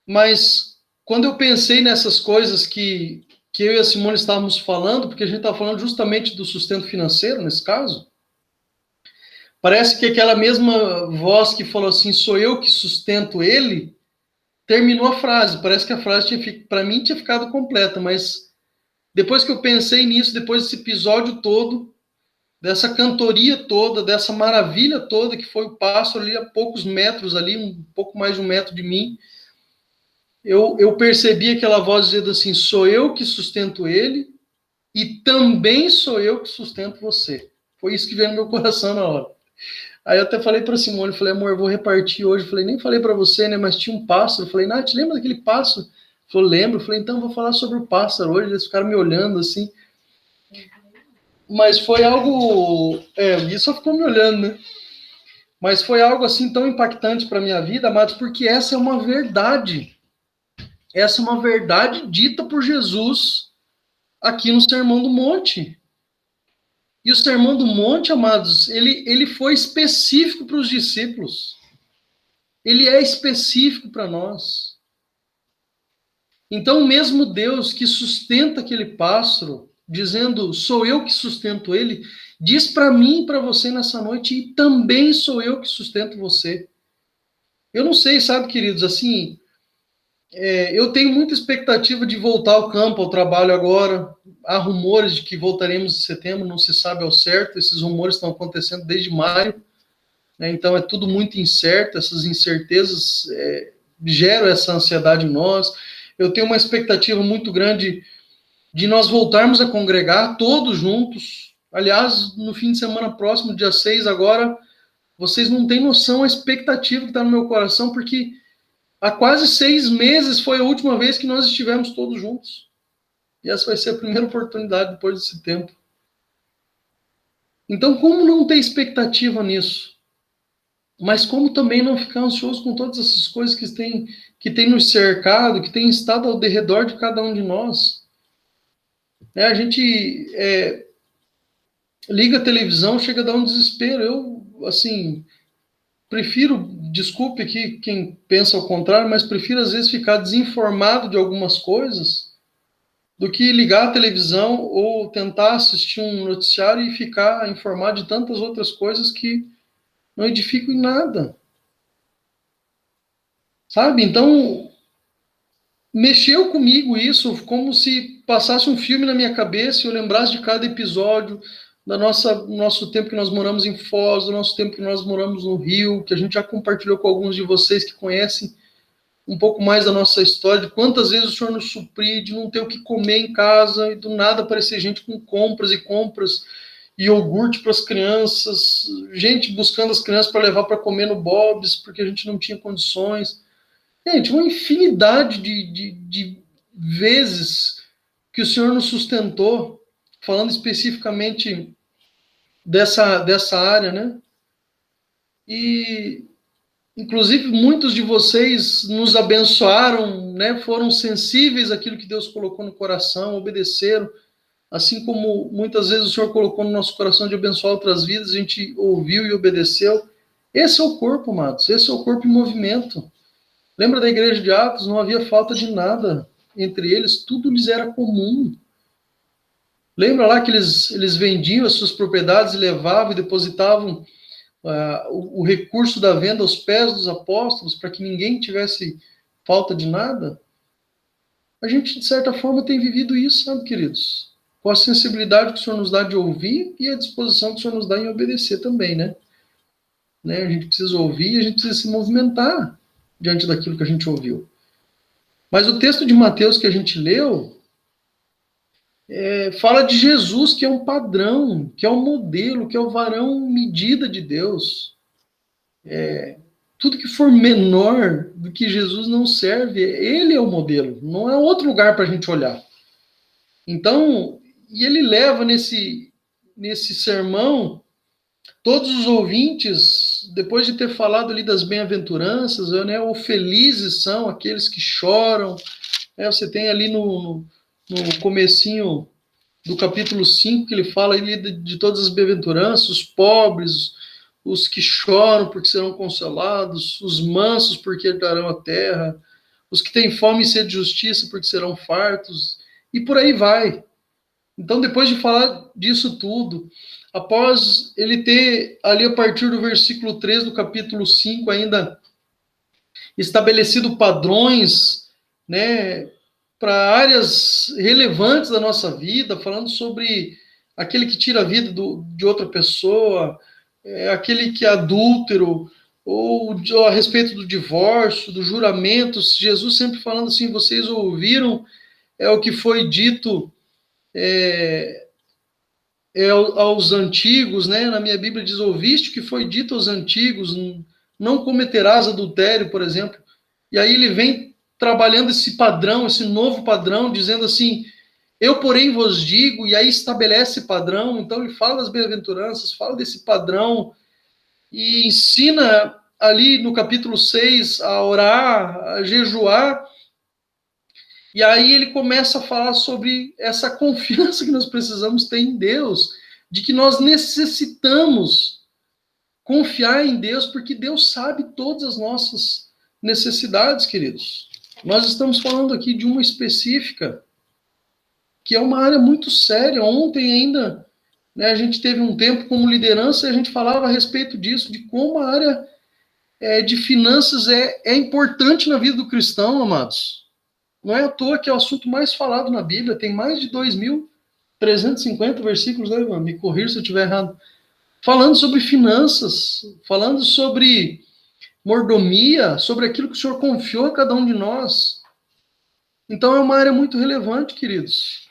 mas quando eu pensei nessas coisas que eu e a Simone estávamos falando, porque a gente estava falando justamente do sustento financeiro, nesse caso, parece que aquela mesma voz que falou assim, sou eu que sustento ele, terminou a frase. Parece que a frase, para mim, tinha ficado completa, mas depois que eu pensei nisso, depois desse episódio todo, dessa cantoria toda, dessa maravilha toda, que foi o pássaro ali a poucos metros, ali, um pouco mais de 1 metro de mim, eu percebi aquela voz dizendo assim, sou eu que sustento ele e também sou eu que sustento você. Foi isso que veio no meu coração na hora. Aí eu até falei para Simone, falei, amor, eu vou repartir hoje. Falei, nem falei para você, né, mas tinha um pássaro. Falei, Nath, lembra daquele pássaro? Falei, lembro. Falei, então eu vou falar sobre o pássaro hoje. Eles ficaram me olhando assim. Mas foi algo... isso só ficou me olhando, né? Mas foi algo assim tão impactante para minha vida, amados, porque essa é uma verdade. Essa é uma verdade dita por Jesus aqui no Sermão do Monte. E o Sermão do Monte, amados, ele foi específico para os discípulos. Ele é específico para nós. Então, o mesmo Deus que sustenta aquele pássaro, dizendo, sou eu que sustento ele, diz para mim e para você nessa noite, e também sou eu que sustento você. Eu não sei, sabe, queridos, assim, eu tenho muita expectativa de voltar ao campo, ao trabalho agora. Há rumores de que voltaremos em setembro, não se sabe ao certo. Esses rumores estão acontecendo desde maio, né? Então é tudo muito incerto. Essas incertezas geram essa ansiedade em nós. Eu tenho uma expectativa muito grande de nós voltarmos a congregar todos juntos. Aliás, no fim de semana próximo, dia 6 agora, vocês não têm noção a expectativa que está no meu coração, porque há quase 6 meses foi a última vez que nós estivemos todos juntos. E essa vai ser a primeira oportunidade depois desse tempo. Então, como não ter expectativa nisso? Mas como também não ficar ansioso com todas essas coisas que têm nos cercado, que têm estado ao redor de cada um de nós? A gente liga a televisão, chega a dar um desespero. Eu, assim, prefiro, desculpe aqui quem pensa ao contrário, mas prefiro às vezes ficar desinformado de algumas coisas do que ligar a televisão ou tentar assistir um noticiário e ficar informado de tantas outras coisas que não edificam em nada. Sabe? Então, mexeu comigo isso, como se passasse um filme na minha cabeça e eu lembrasse de cada episódio do nosso tempo que nós moramos em Foz, do nosso tempo que nós moramos no Rio, que a gente já compartilhou com alguns de vocês que conhecem um pouco mais da nossa história, de quantas vezes o Senhor nos suprir, de não ter o que comer em casa, e do nada aparecer gente com compras e compras, e iogurte para as crianças, gente buscando as crianças para levar para comer no Bob's, porque a gente não tinha condições. Gente, uma infinidade de vezes que o Senhor nos sustentou, falando especificamente dessa área, né? E, inclusive, muitos de vocês nos abençoaram, né? Foram sensíveis àquilo que Deus colocou no coração, obedeceram, assim como muitas vezes o Senhor colocou no nosso coração de abençoar outras vidas, a gente ouviu e obedeceu. Esse é o corpo, amados, esse é o corpo em movimento. Lembra da igreja de Atos? Não havia falta de nada entre eles, tudo lhes era comum. Lembra lá que eles vendiam as suas propriedades e levavam e depositavam o recurso da venda aos pés dos apóstolos para que ninguém tivesse falta de nada? A gente, de certa forma, tem vivido isso, sabe, queridos? Com a sensibilidade que o Senhor nos dá de ouvir e a disposição que o Senhor nos dá em obedecer também, né? A gente precisa ouvir e a gente precisa se movimentar diante daquilo que a gente ouviu. Mas o texto de Mateus que a gente leu fala de Jesus, que é um padrão, que é um modelo, que é o varão medida de Deus. Tudo que for menor do que Jesus não serve. Ele é o modelo, não é outro lugar para a gente olhar. Então, e ele leva nesse sermão todos os ouvintes, depois de ter falado ali das bem-aventuranças, né, ou felizes são aqueles que choram. Você tem ali no comecinho do capítulo 5, que ele fala ali de todas as bem-aventuranças, os pobres, os que choram porque serão consolados, os mansos porque herdarão a terra, os que têm fome e sede de justiça porque serão fartos, e por aí vai. Então, depois de falar disso tudo, após ele ter ali a partir do versículo 3 do capítulo 5 ainda estabelecido padrões, né, para áreas relevantes da nossa vida, falando sobre aquele que tira a vida de outra pessoa, aquele que é adúltero, ou a respeito do divórcio, do juramento, Jesus sempre falando assim, vocês ouviram o que foi dito aos antigos, né? Na minha Bíblia diz, ouviste o que foi dito aos antigos, não cometerás adultério, por exemplo. E aí ele vem trabalhando esse padrão, esse novo padrão, dizendo assim, eu porém vos digo, e aí estabelece padrão, então ele fala das bem-aventuranças, fala desse padrão, e ensina ali no capítulo 6 a orar, a jejuar, e aí ele começa a falar sobre essa confiança que nós precisamos ter em Deus, de que nós necessitamos confiar em Deus, porque Deus sabe todas as nossas necessidades, queridos. Nós estamos falando aqui de uma específica, que é uma área muito séria. Ontem ainda, né, a gente teve um tempo como liderança e a gente falava a respeito disso, de como a área de finanças é importante na vida do cristão, amados. Não é à toa que é o assunto mais falado na Bíblia, tem mais de 2.350 versículos, né, irmão? Me corrija se eu estiver errado. Falando sobre finanças, falando sobre mordomia, sobre aquilo que o Senhor confiou a cada um de nós. Então é uma área muito relevante, queridos.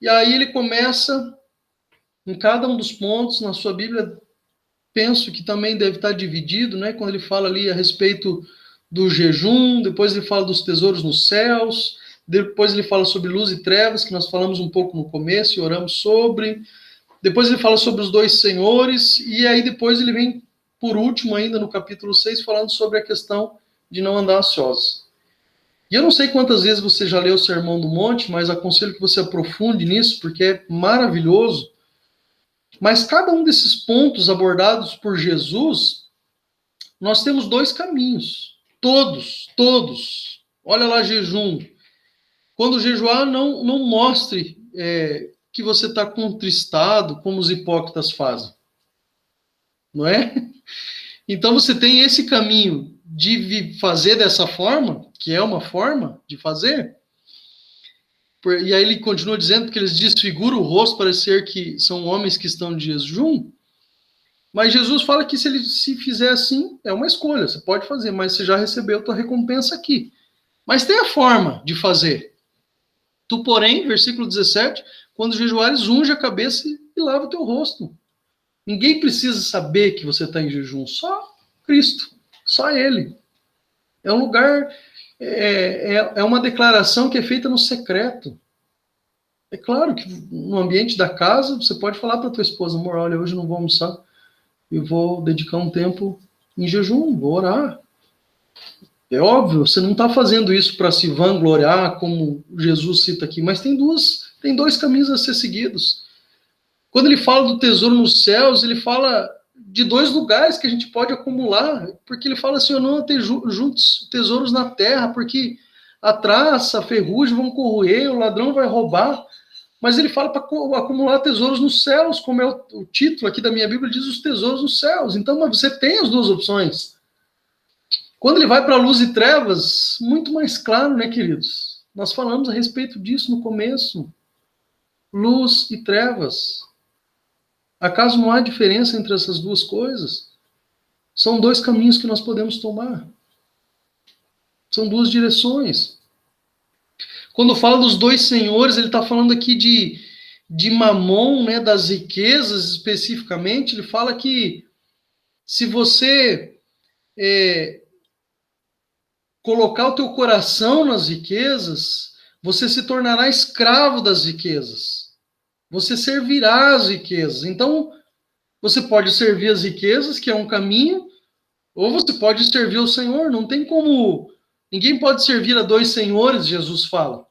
E aí ele começa, em cada um dos pontos, na sua Bíblia, penso que também deve estar dividido, né? Quando ele fala ali a respeito do jejum, depois ele fala dos tesouros nos céus, depois ele fala sobre luz e trevas, que nós falamos um pouco no começo e oramos sobre, depois ele fala sobre os dois senhores, e aí depois ele vem, por último ainda, no capítulo 6, falando sobre a questão de não andar ansiosos. E eu não sei quantas vezes você já leu o Sermão do Monte, mas aconselho que você aprofunde nisso, porque é maravilhoso. Mas cada um desses pontos abordados por Jesus, nós temos dois caminhos. Todos. Olha lá, jejum. Quando jejuar, não mostre que você está contristado, como os hipócritas fazem. Não é? Então você tem esse caminho de fazer dessa forma, que é uma forma de fazer. E aí ele continua dizendo que eles desfiguram o rosto para parecer que são homens que estão de jejum. Mas Jesus fala que se ele se fizer assim, é uma escolha, você pode fazer, mas você já recebeu a tua recompensa aqui. Mas tem a forma de fazer. Tu, porém, versículo 17, quando jejuares, unge a cabeça e lava o teu rosto. Ninguém precisa saber que você está em jejum, só Cristo, só Ele. É um lugar, é uma declaração que é feita no secreto. É claro que no ambiente da casa, você pode falar para tua esposa, amor, olha, hoje não vou almoçar, eu vou dedicar um tempo em jejum, vou orar. É óbvio, você não está fazendo isso para se vangloriar, como Jesus cita aqui, mas tem dois caminhos a ser seguidos. Quando ele fala do tesouro nos céus, ele fala de dois lugares que a gente pode acumular, porque ele fala assim, eu não ter juntos tesouros na terra, porque a traça, a ferrugem vão corroer, o ladrão vai roubar. Mas ele fala para acumular tesouros nos céus, como é o título aqui da minha Bíblia, diz os tesouros nos céus. Então você tem as duas opções. Quando ele vai para luz e trevas, muito mais claro, né, queridos? Nós falamos a respeito disso no começo. Luz e trevas. Acaso não há diferença entre essas duas coisas? São dois caminhos que nós podemos tomar. São duas direções. Quando fala dos dois senhores, ele está falando aqui de Mamon, né, das riquezas especificamente. Ele fala que se você colocar o teu coração nas riquezas, você se tornará escravo das riquezas. Você servirá as riquezas. Então, você pode servir as riquezas, que é um caminho, ou você pode servir o Senhor. Não tem como... Ninguém pode servir a dois senhores, Jesus fala.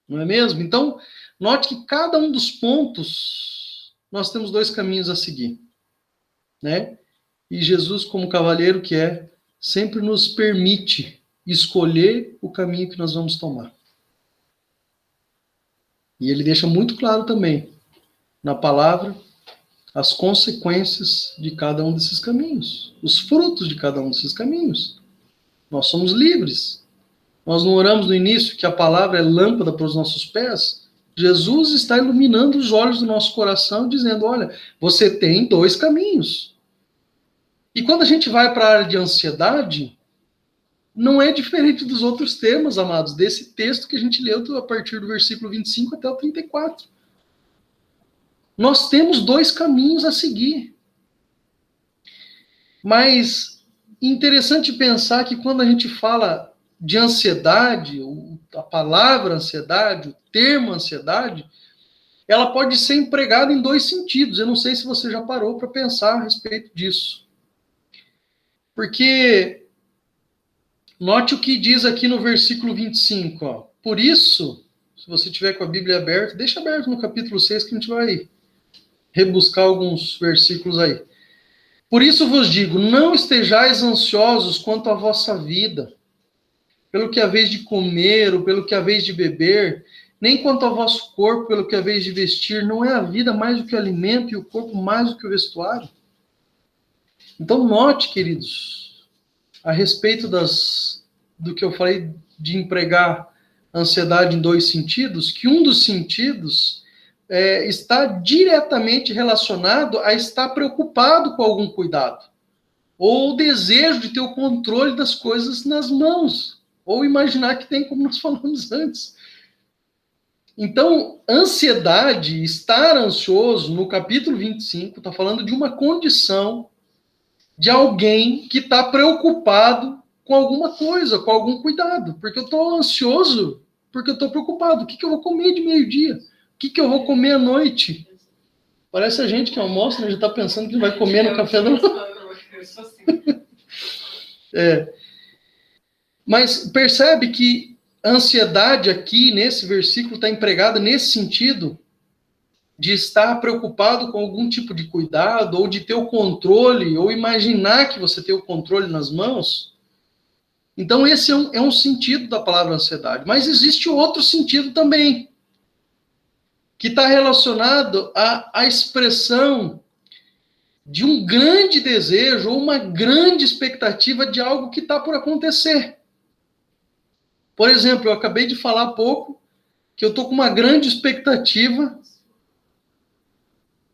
Não é mesmo? Então, note que cada um dos pontos, nós temos dois caminhos a seguir. Né? E Jesus, como cavalheiro que é, sempre nos permite escolher o caminho que nós vamos tomar. E ele deixa muito claro também, na palavra, as consequências de cada um desses caminhos, os frutos de cada um desses caminhos. Nós somos livres. Nós não oramos no início que a palavra é lâmpada para os nossos pés? Jesus está iluminando os olhos do nosso coração, dizendo, olha, você tem dois caminhos. E quando a gente vai para a área de ansiedade, não é diferente dos outros temas, amados, desse texto que a gente leu a partir do versículo 25 até o 34. Nós temos dois caminhos a seguir. Mas interessante pensar que quando a gente fala de ansiedade, a palavra ansiedade, o termo ansiedade, ela pode ser empregada em dois sentidos. Eu não sei se você já parou para pensar a respeito disso. Porque, note o que diz aqui no versículo 25. Ó. Por isso, se você tiver com a Bíblia aberta, deixa aberto no capítulo 6 que a gente vai rebuscar alguns versículos aí. Por isso vos digo, não estejais ansiosos quanto à vossa vida, pelo que haveis de comer ou pelo que haveis de beber, nem quanto ao vosso corpo, pelo que haveis de vestir. Não é a vida mais do que o alimento e o corpo mais do que o vestuário? Então note, queridos, a respeito do que eu falei de empregar ansiedade em dois sentidos, que um dos sentidos está diretamente relacionado a estar preocupado com algum cuidado, ou o desejo de ter o controle das coisas nas mãos, ou imaginar que tem, como nós falamos antes. Então, ansiedade, estar ansioso, no capítulo 25, está falando de uma condição de alguém que está preocupado com alguma coisa, com algum cuidado, porque eu estou ansioso, porque eu estou preocupado. O que eu vou comer de meio-dia? O que eu vou comer à noite? Parece a gente que almoça, né? Já está pensando que vai comer no café da noite. Mas percebe que a ansiedade aqui, nesse versículo, está empregada nesse sentido de estar preocupado com algum tipo de cuidado, ou de ter o controle, ou imaginar que você tem o controle nas mãos. Então esse é um sentido da palavra ansiedade. Mas existe outro sentido também, que está relacionado à expressão de um grande desejo ou uma grande expectativa de algo que está por acontecer. Por exemplo, eu acabei de falar há pouco que eu estou com uma grande expectativa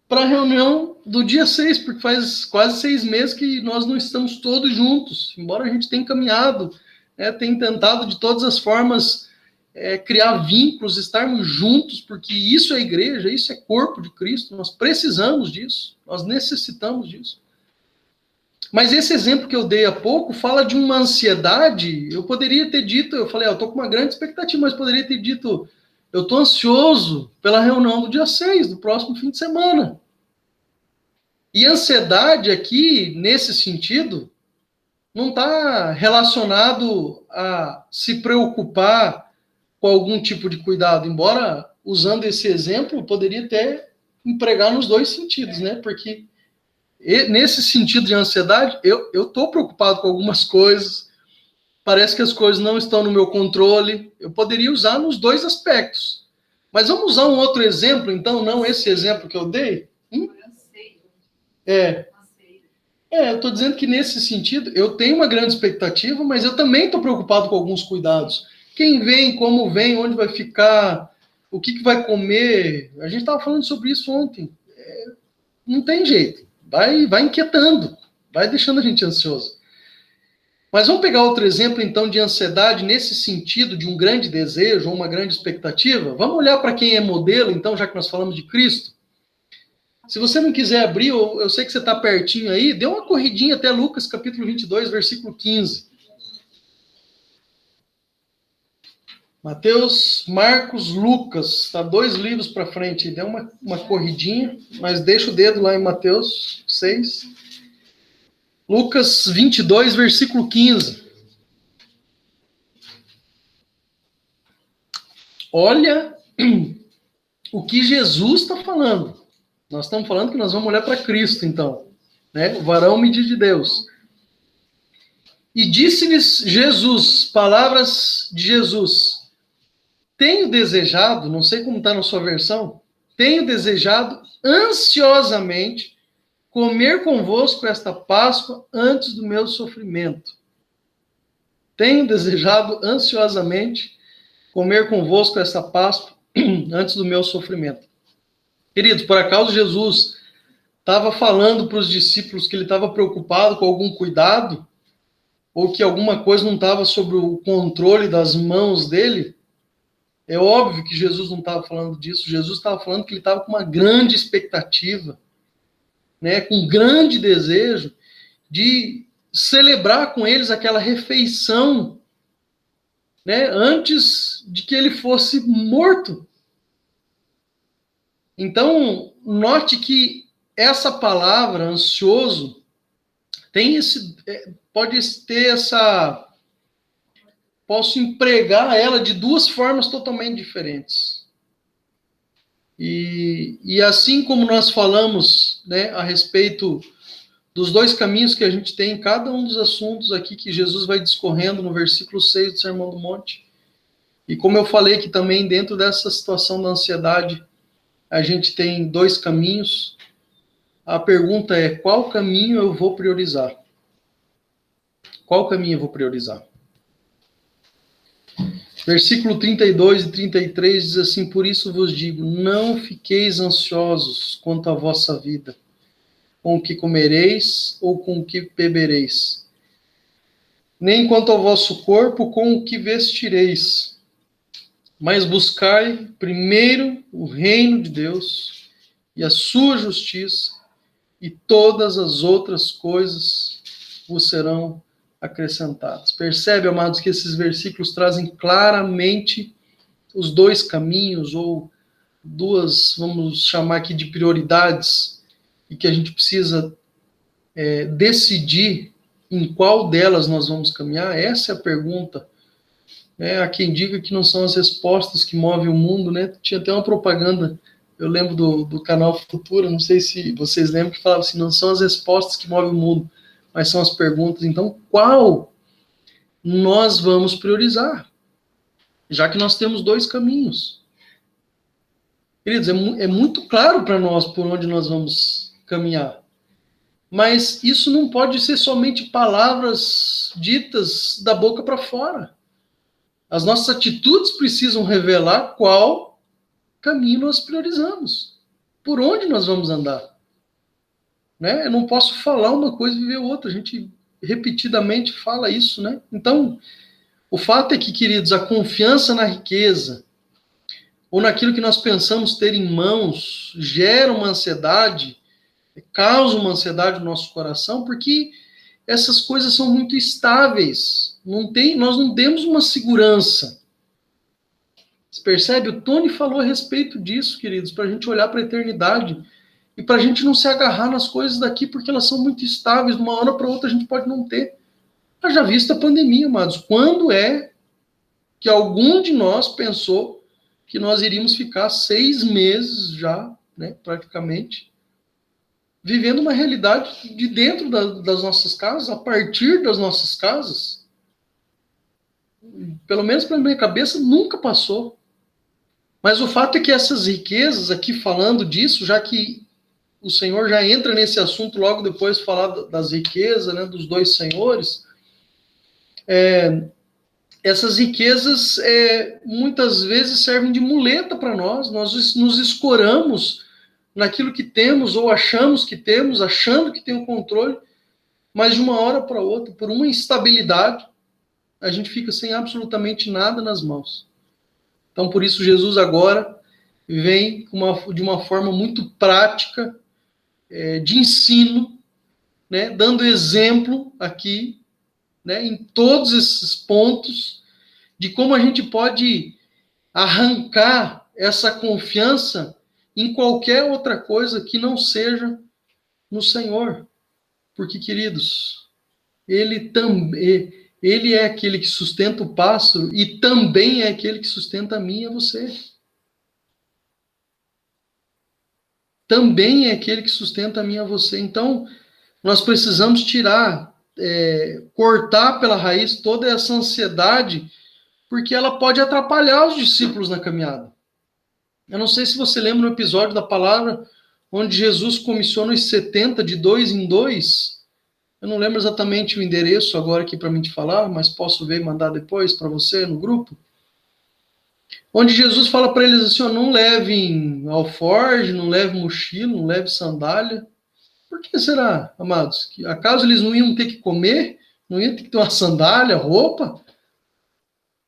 para a reunião do dia 6, porque faz quase 6 meses que nós não estamos todos juntos, embora a gente tenha caminhado, tenha tentado de todas as formas criar vínculos, estarmos juntos, porque isso é igreja, isso é corpo de Cristo, nós precisamos disso, nós necessitamos disso. Mas esse exemplo que eu dei há pouco fala de uma ansiedade. Eu poderia ter dito, eu falei, eu estou com uma grande expectativa, mas poderia ter dito, eu estou ansioso pela reunião do dia 6, do próximo fim de semana. E ansiedade aqui, nesse sentido, não está relacionado a se preocupar com algum tipo de cuidado, embora, usando esse exemplo, eu poderia até empregar nos dois sentidos, né? Porque nesse sentido de ansiedade, eu estou preocupado com algumas coisas, parece que as coisas não estão no meu controle, eu poderia usar nos dois aspectos. Mas vamos usar um outro exemplo, então, não esse exemplo que eu dei? Eu estou dizendo que nesse sentido, eu tenho uma grande expectativa, mas eu também estou preocupado com alguns cuidados. Quem vem, como vem, onde vai ficar, o que vai comer. A gente estava falando sobre isso ontem. Não tem jeito. Vai inquietando, vai deixando a gente ansioso. Mas vamos pegar outro exemplo, então, de ansiedade nesse sentido de um grande desejo ou uma grande expectativa. Vamos olhar para quem é modelo, então, já que nós falamos de Cristo. Se você não quiser abrir, eu sei que você está pertinho aí, dê uma corridinha até Lucas, capítulo 22, versículo 15. Mateus, Marcos, Lucas, está 2 livros para frente, dê uma corridinha, mas deixa o dedo lá em Mateus 6. Lucas 22, versículo 15. Olha o que Jesus está falando. Nós estamos falando que nós vamos olhar para Cristo, então, né? O varão medido de Deus. E disse-lhes Jesus, palavras de Jesus: tenho desejado, não sei como está na sua versão, tenho desejado ansiosamente comer convosco esta Páscoa antes do meu sofrimento. Tenho desejado ansiosamente comer convosco esta Páscoa antes do meu sofrimento. Queridos, por acaso Jesus estava falando para os discípulos que ele estava preocupado com algum cuidado, ou que alguma coisa não estava sob o controle das mãos dele, é óbvio que Jesus não estava falando disso. Jesus estava falando que ele estava com uma grande expectativa, né, com um grande desejo de celebrar com eles aquela refeição, né, antes de que ele fosse morto. Então, note que essa palavra, ansioso, tem pode ter essa... Posso empregar ela de duas formas totalmente diferentes. E assim como nós falamos, né, a respeito dos dois caminhos que a gente tem em cada um dos assuntos aqui que Jesus vai discorrendo no versículo 6 do Sermão do Monte, e como eu falei que também dentro dessa situação da ansiedade, a gente tem dois caminhos. A pergunta é, qual caminho eu vou priorizar? Qual caminho eu vou priorizar? Versículo 32 e 33 diz assim: por isso vos digo, não fiqueis ansiosos quanto à vossa vida, com o que comereis ou com o que bebereis, nem quanto ao vosso corpo, com o que vestireis. Mas buscai primeiro o reino de Deus e a sua justiça, e todas as outras coisas vos serão acrescentadas. Percebe, amados, que esses versículos trazem claramente os dois caminhos, ou duas, vamos chamar aqui de prioridades, e que a gente precisa decidir em qual delas nós vamos caminhar. Essa é a pergunta. Há quem diga que não são as respostas que movem o mundo, né? Tinha até uma propaganda, eu lembro do canal Futura, não sei se vocês lembram, que falava assim, não são as respostas que movem o mundo, mas são as perguntas. Então, qual nós vamos priorizar? Já que nós temos dois caminhos. Queridos, é muito claro para nós por onde nós vamos caminhar. Mas isso não pode ser somente palavras ditas da boca para fora. As nossas atitudes precisam revelar qual caminho nós priorizamos. Por onde nós vamos andar. Né? Eu não posso falar uma coisa e viver outra. A gente repetidamente fala isso, né? Então, o fato é que, queridos, a confiança na riqueza ou naquilo que nós pensamos ter em mãos gera uma ansiedade, causa uma ansiedade no nosso coração, porque essas coisas são muito estáveis. Nós não temos uma segurança. Você percebe? O Tony falou a respeito disso, queridos, para a gente olhar para a eternidade e para a gente não se agarrar nas coisas daqui, porque elas são muito estáveis. De uma hora para outra a gente pode não ter. Já visto a pandemia, amados. Quando é que algum de nós pensou que nós iríamos ficar 6 meses já, né, praticamente, vivendo uma realidade de dentro das nossas casas, a partir das nossas casas? Pelo menos pela minha cabeça, nunca passou. Mas o fato é que essas riquezas, aqui falando disso, já que o Senhor já entra nesse assunto logo depois de falar das riquezas, né, dos dois senhores, essas riquezas muitas vezes servem de muleta para nós nos escoramos naquilo que temos, ou achamos que temos, achando que tem o controle, mas de uma hora para outra, por uma instabilidade, a gente fica sem absolutamente nada nas mãos. Então, por isso, Jesus agora vem de uma forma muito prática, de ensino, né, dando exemplo aqui, né, em todos esses pontos, de como a gente pode arrancar essa confiança em qualquer outra coisa que não seja no Senhor. Porque, queridos, Ele é aquele que sustenta o pássaro e também é aquele que sustenta a mim e a você. Também é aquele que sustenta a mim e a você. Então, nós precisamos cortar pela raiz toda essa ansiedade, porque ela pode atrapalhar os discípulos na caminhada. Eu não sei se você lembra no episódio da palavra, onde Jesus comissiona os 70 de 2 em 2. Eu não lembro exatamente o endereço agora aqui para mim te falar, mas posso ver e mandar depois para você no grupo. Onde Jesus fala para eles assim, não levem alforje, não leve mochila, não leve sandália, Por que será, amados? Acaso eles não iam ter que comer? Não iam ter que ter uma sandália, roupa?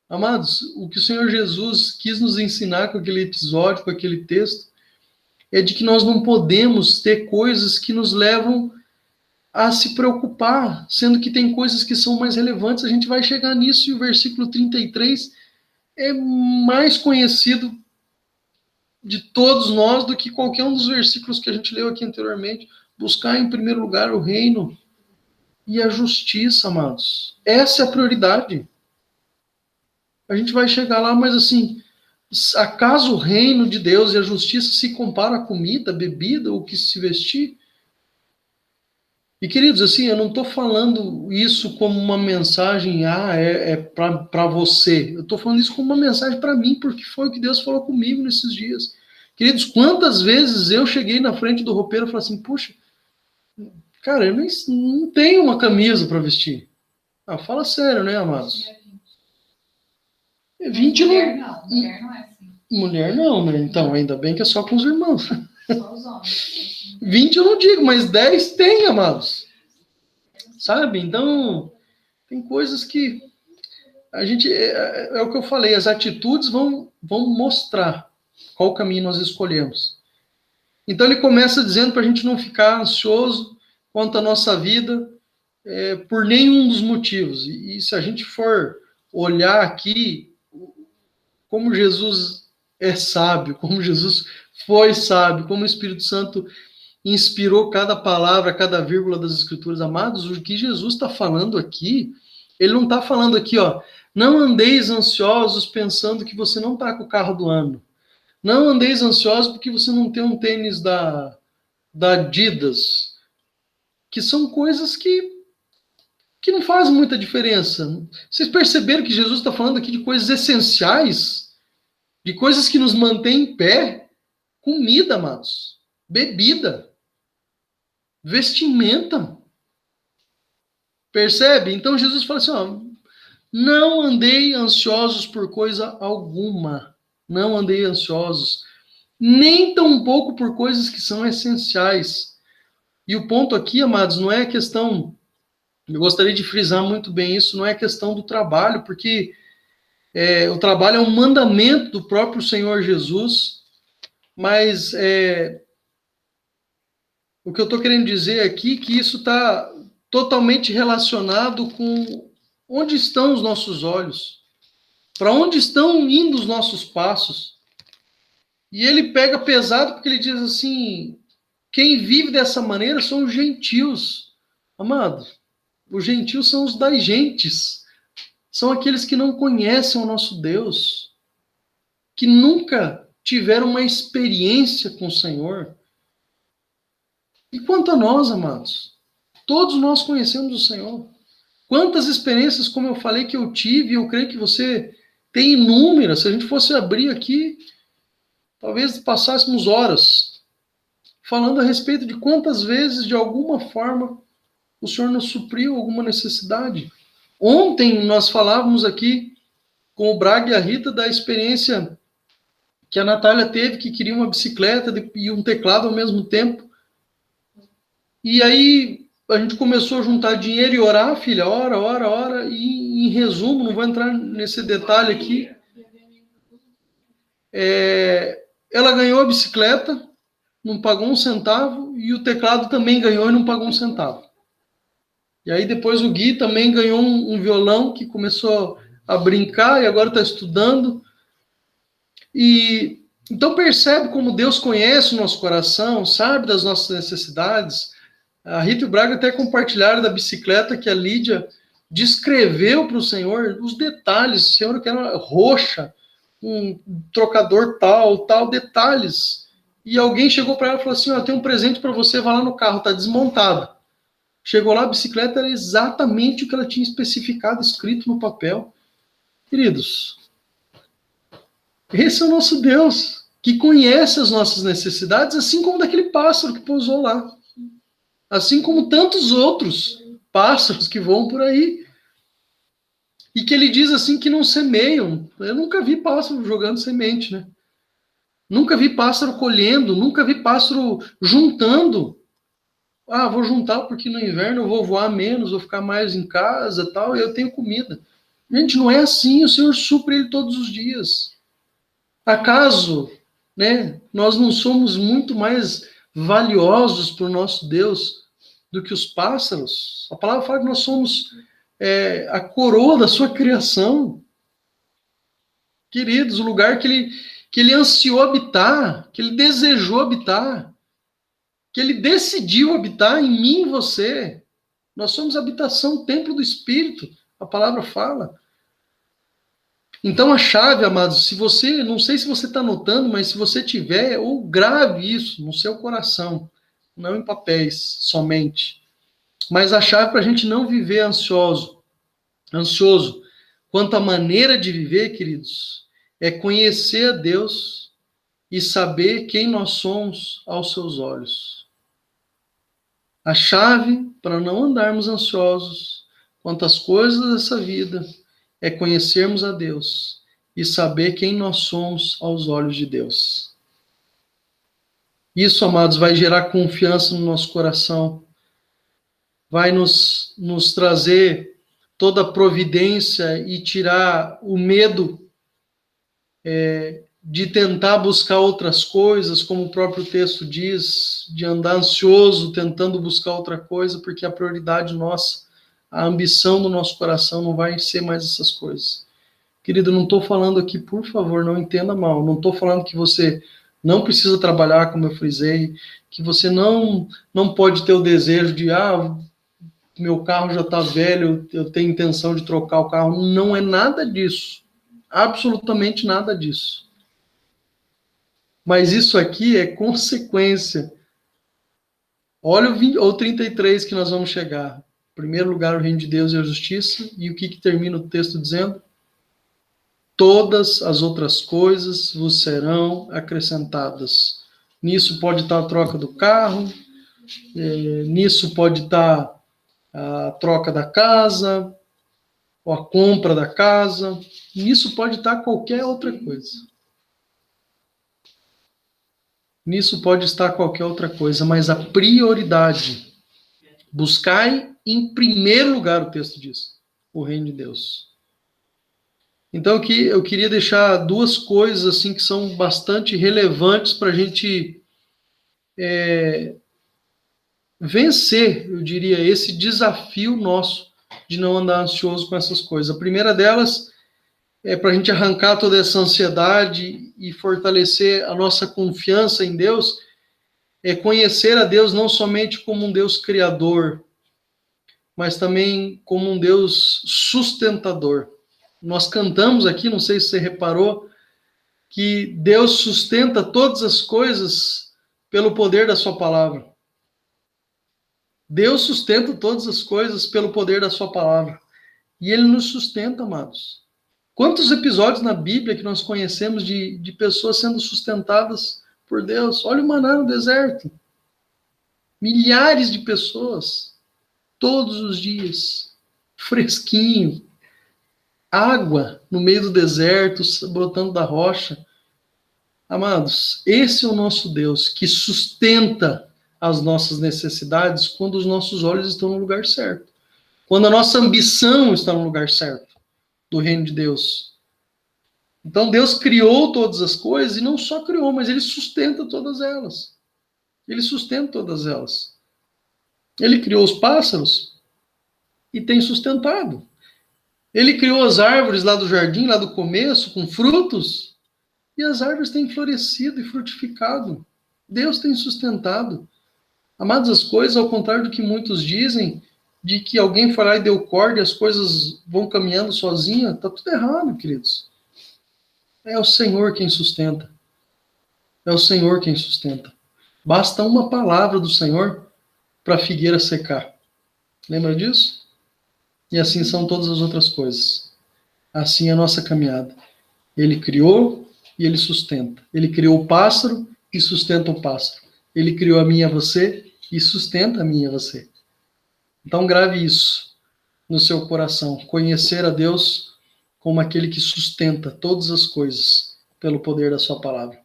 Amados, o que o Senhor Jesus quis nos ensinar com aquele episódio, com aquele texto, é de que nós não podemos ter coisas que nos levam a se preocupar, sendo que tem coisas que são mais relevantes. A gente vai chegar nisso, e o versículo 33 é mais conhecido de todos nós do que qualquer um dos versículos que a gente leu aqui anteriormente. Buscar em primeiro lugar o reino e a justiça, amados. Essa é a prioridade. A gente vai chegar lá, mas assim, acaso o reino de Deus e a justiça se compara a comida, bebida, ou que se vestir? E, queridos, assim, eu não estou falando isso como uma mensagem, para você. Eu estou falando isso como uma mensagem para mim, porque foi o que Deus falou comigo nesses dias. Queridos, quantas vezes eu cheguei na frente do roupeiro e falei assim, puxa, cara, eu não tenho uma camisa para vestir. Ah, fala sério, né, amados? 20 mulher não é assim. Mulher não, né? Então, ainda bem que é só com os irmãos. Só os homens. 20 eu não digo, mas 10 tem, amados. Sabe? Então, tem coisas que a gente... É o que eu falei, as atitudes vão mostrar qual caminho nós escolhemos. Então, ele começa dizendo para a gente não ficar ansioso quanto à nossa vida por nenhum dos motivos. E se a gente for olhar aqui, como Jesus é sábio, como Jesus foi sábio, como o Espírito Santo inspirou cada palavra, cada vírgula das Escrituras, amados, o que Jesus está falando aqui, ele não está falando aqui, ó, não andeis ansiosos pensando que você não está com o carro do ano. Não andeis ansiosos porque você não tem um tênis da Adidas, que são coisas que não fazem muita diferença. Vocês perceberam que Jesus está falando aqui de coisas essenciais, de coisas que nos mantêm em pé? Comida, amados, bebida, vestimenta. Percebe? Então Jesus fala assim, ó, não andei ansiosos por coisa alguma. Não andei ansiosos, nem tampouco por coisas que são essenciais. E o ponto aqui, amados, não é a questão, eu gostaria de frisar muito bem isso, não é a questão do trabalho, porque o trabalho é um mandamento do próprio Senhor Jesus, mas o que eu estou querendo dizer aqui é que isso está totalmente relacionado com onde estão os nossos olhos, para onde estão indo os nossos passos. E ele pega pesado porque ele diz assim, quem vive dessa maneira são os gentios. Amado, os gentios são os das gentes. São aqueles que não conhecem o nosso Deus, que nunca tiveram uma experiência com o Senhor. E quanto a nós, amados, todos nós conhecemos o Senhor. Quantas experiências, como eu falei, que eu tive, eu creio que você tem inúmeras. Se a gente fosse abrir aqui, talvez passássemos horas falando a respeito de quantas vezes, de alguma forma, o Senhor nos supriu alguma necessidade. Ontem nós falávamos aqui com o Braga e a Rita da experiência que a Natália teve, que queria uma bicicleta e um teclado ao mesmo tempo. E aí a gente começou a juntar dinheiro e orar, filha, ora, e em resumo, não vou entrar nesse detalhe aqui, ela ganhou a bicicleta, não pagou um centavo, e o teclado também ganhou e não pagou um centavo. E aí depois o Gui também ganhou um violão, que começou a brincar e agora está estudando. E então percebe como Deus conhece o nosso coração, sabe das nossas necessidades. A Rita e o Braga até compartilharam da bicicleta que a Lídia descreveu para o Senhor os detalhes. O Senhor quer uma roxa, um trocador tal, detalhes. E alguém chegou para ela e falou assim, ó, tem um presente para você, vai lá no carro, está desmontada. Chegou lá, a bicicleta era exatamente o que ela tinha especificado, escrito no papel. Queridos, esse é o nosso Deus, que conhece as nossas necessidades, assim como daquele pássaro que pousou lá. Assim como tantos outros pássaros que voam por aí. E que ele diz assim que não semeiam. Eu nunca vi pássaro jogando semente, né? Nunca vi pássaro colhendo, nunca vi pássaro juntando. vou juntar porque no inverno eu vou voar menos, vou ficar mais em casa e tal, e eu tenho comida. Gente, não é assim, o Senhor supre ele todos os dias. Acaso, né, nós não somos muito mais valiosos para o nosso Deus do que os pássaros? A palavra fala que nós somos a coroa da sua criação. Queridos, o lugar que ele ansiou habitar, que ele desejou habitar, que ele decidiu habitar em mim e você. Nós somos habitação, templo do Espírito, a palavra fala. Então a chave, amados, se você, não sei se você está notando, mas se você tiver, ou grave isso no seu coração, não em papéis somente. Mas a chave para a gente não viver ansioso quanto à maneira de viver, queridos, é conhecer a Deus e saber quem nós somos aos seus olhos. A chave para não andarmos ansiosos quanto às coisas dessa vida é conhecermos a Deus e saber quem nós somos aos olhos de Deus. Isso, amados, vai gerar confiança no nosso coração, vai nos trazer toda a providência e tirar o medo de tentar buscar outras coisas, como o próprio texto diz, de andar ansioso tentando buscar outra coisa, porque a prioridade nossa, a ambição do nosso coração não vai ser mais essas coisas. Querido, não estou falando aqui, por favor, não entenda mal, não estou falando que você não precisa trabalhar, como eu frisei, que você não pode ter o desejo de, meu carro já está velho, eu tenho intenção de trocar o carro. Não é nada disso. Absolutamente nada disso. Mas isso aqui é consequência. Olha o 33 que nós vamos chegar. Em primeiro lugar, o reino de Deus e a justiça. E o que termina o texto dizendo? Todas as outras coisas vos serão acrescentadas. Nisso pode estar a troca do carro, nisso pode estar a troca da casa, ou a compra da casa. Nisso pode estar qualquer outra coisa. Nisso pode estar qualquer outra coisa, mas a prioridade, buscai em primeiro lugar, o texto diz, o reino de Deus. Então aqui eu queria deixar duas coisas assim que são bastante relevantes para a gente vencer, eu diria, esse desafio nosso de não andar ansioso com essas coisas. A primeira delas é para a gente arrancar toda essa ansiedade e fortalecer a nossa confiança em Deus, é conhecer a Deus não somente como um Deus criador, mas também como um Deus sustentador. Nós cantamos aqui, não sei se você reparou, que Deus sustenta todas as coisas pelo poder da sua palavra. Deus sustenta todas as coisas pelo poder da sua palavra. E Ele nos sustenta, amados. Quantos episódios na Bíblia que nós conhecemos de pessoas sendo sustentadas por Deus? Olha o maná no deserto. Milhares de pessoas, todos os dias, fresquinho, água no meio do deserto, brotando da rocha. Amados, esse é o nosso Deus que sustenta as nossas necessidades quando os nossos olhos estão no lugar certo. Quando a nossa ambição está no lugar certo do reino de Deus. Então Deus criou todas as coisas e não só criou, mas Ele sustenta todas elas. Ele sustenta todas elas. Ele criou os pássaros e tem sustentado. Ele criou as árvores lá do jardim, lá do começo, com frutos, e as árvores têm florescido e frutificado. Deus tem sustentado. Amados, as coisas, ao contrário do que muitos dizem, de que alguém foi lá e deu corda e as coisas vão caminhando sozinha, está tudo errado, queridos. É o Senhor quem sustenta. É o Senhor quem sustenta. Basta uma palavra do Senhor para a figueira secar. Lembra disso? E assim são todas as outras coisas. Assim é a nossa caminhada. Ele criou e Ele sustenta. Ele criou o pássaro e sustenta o pássaro. Ele criou a mim e a você e sustenta a mim e a você. Então grave isso no seu coração. Conhecer a Deus como aquele que sustenta todas as coisas pelo poder da sua palavra.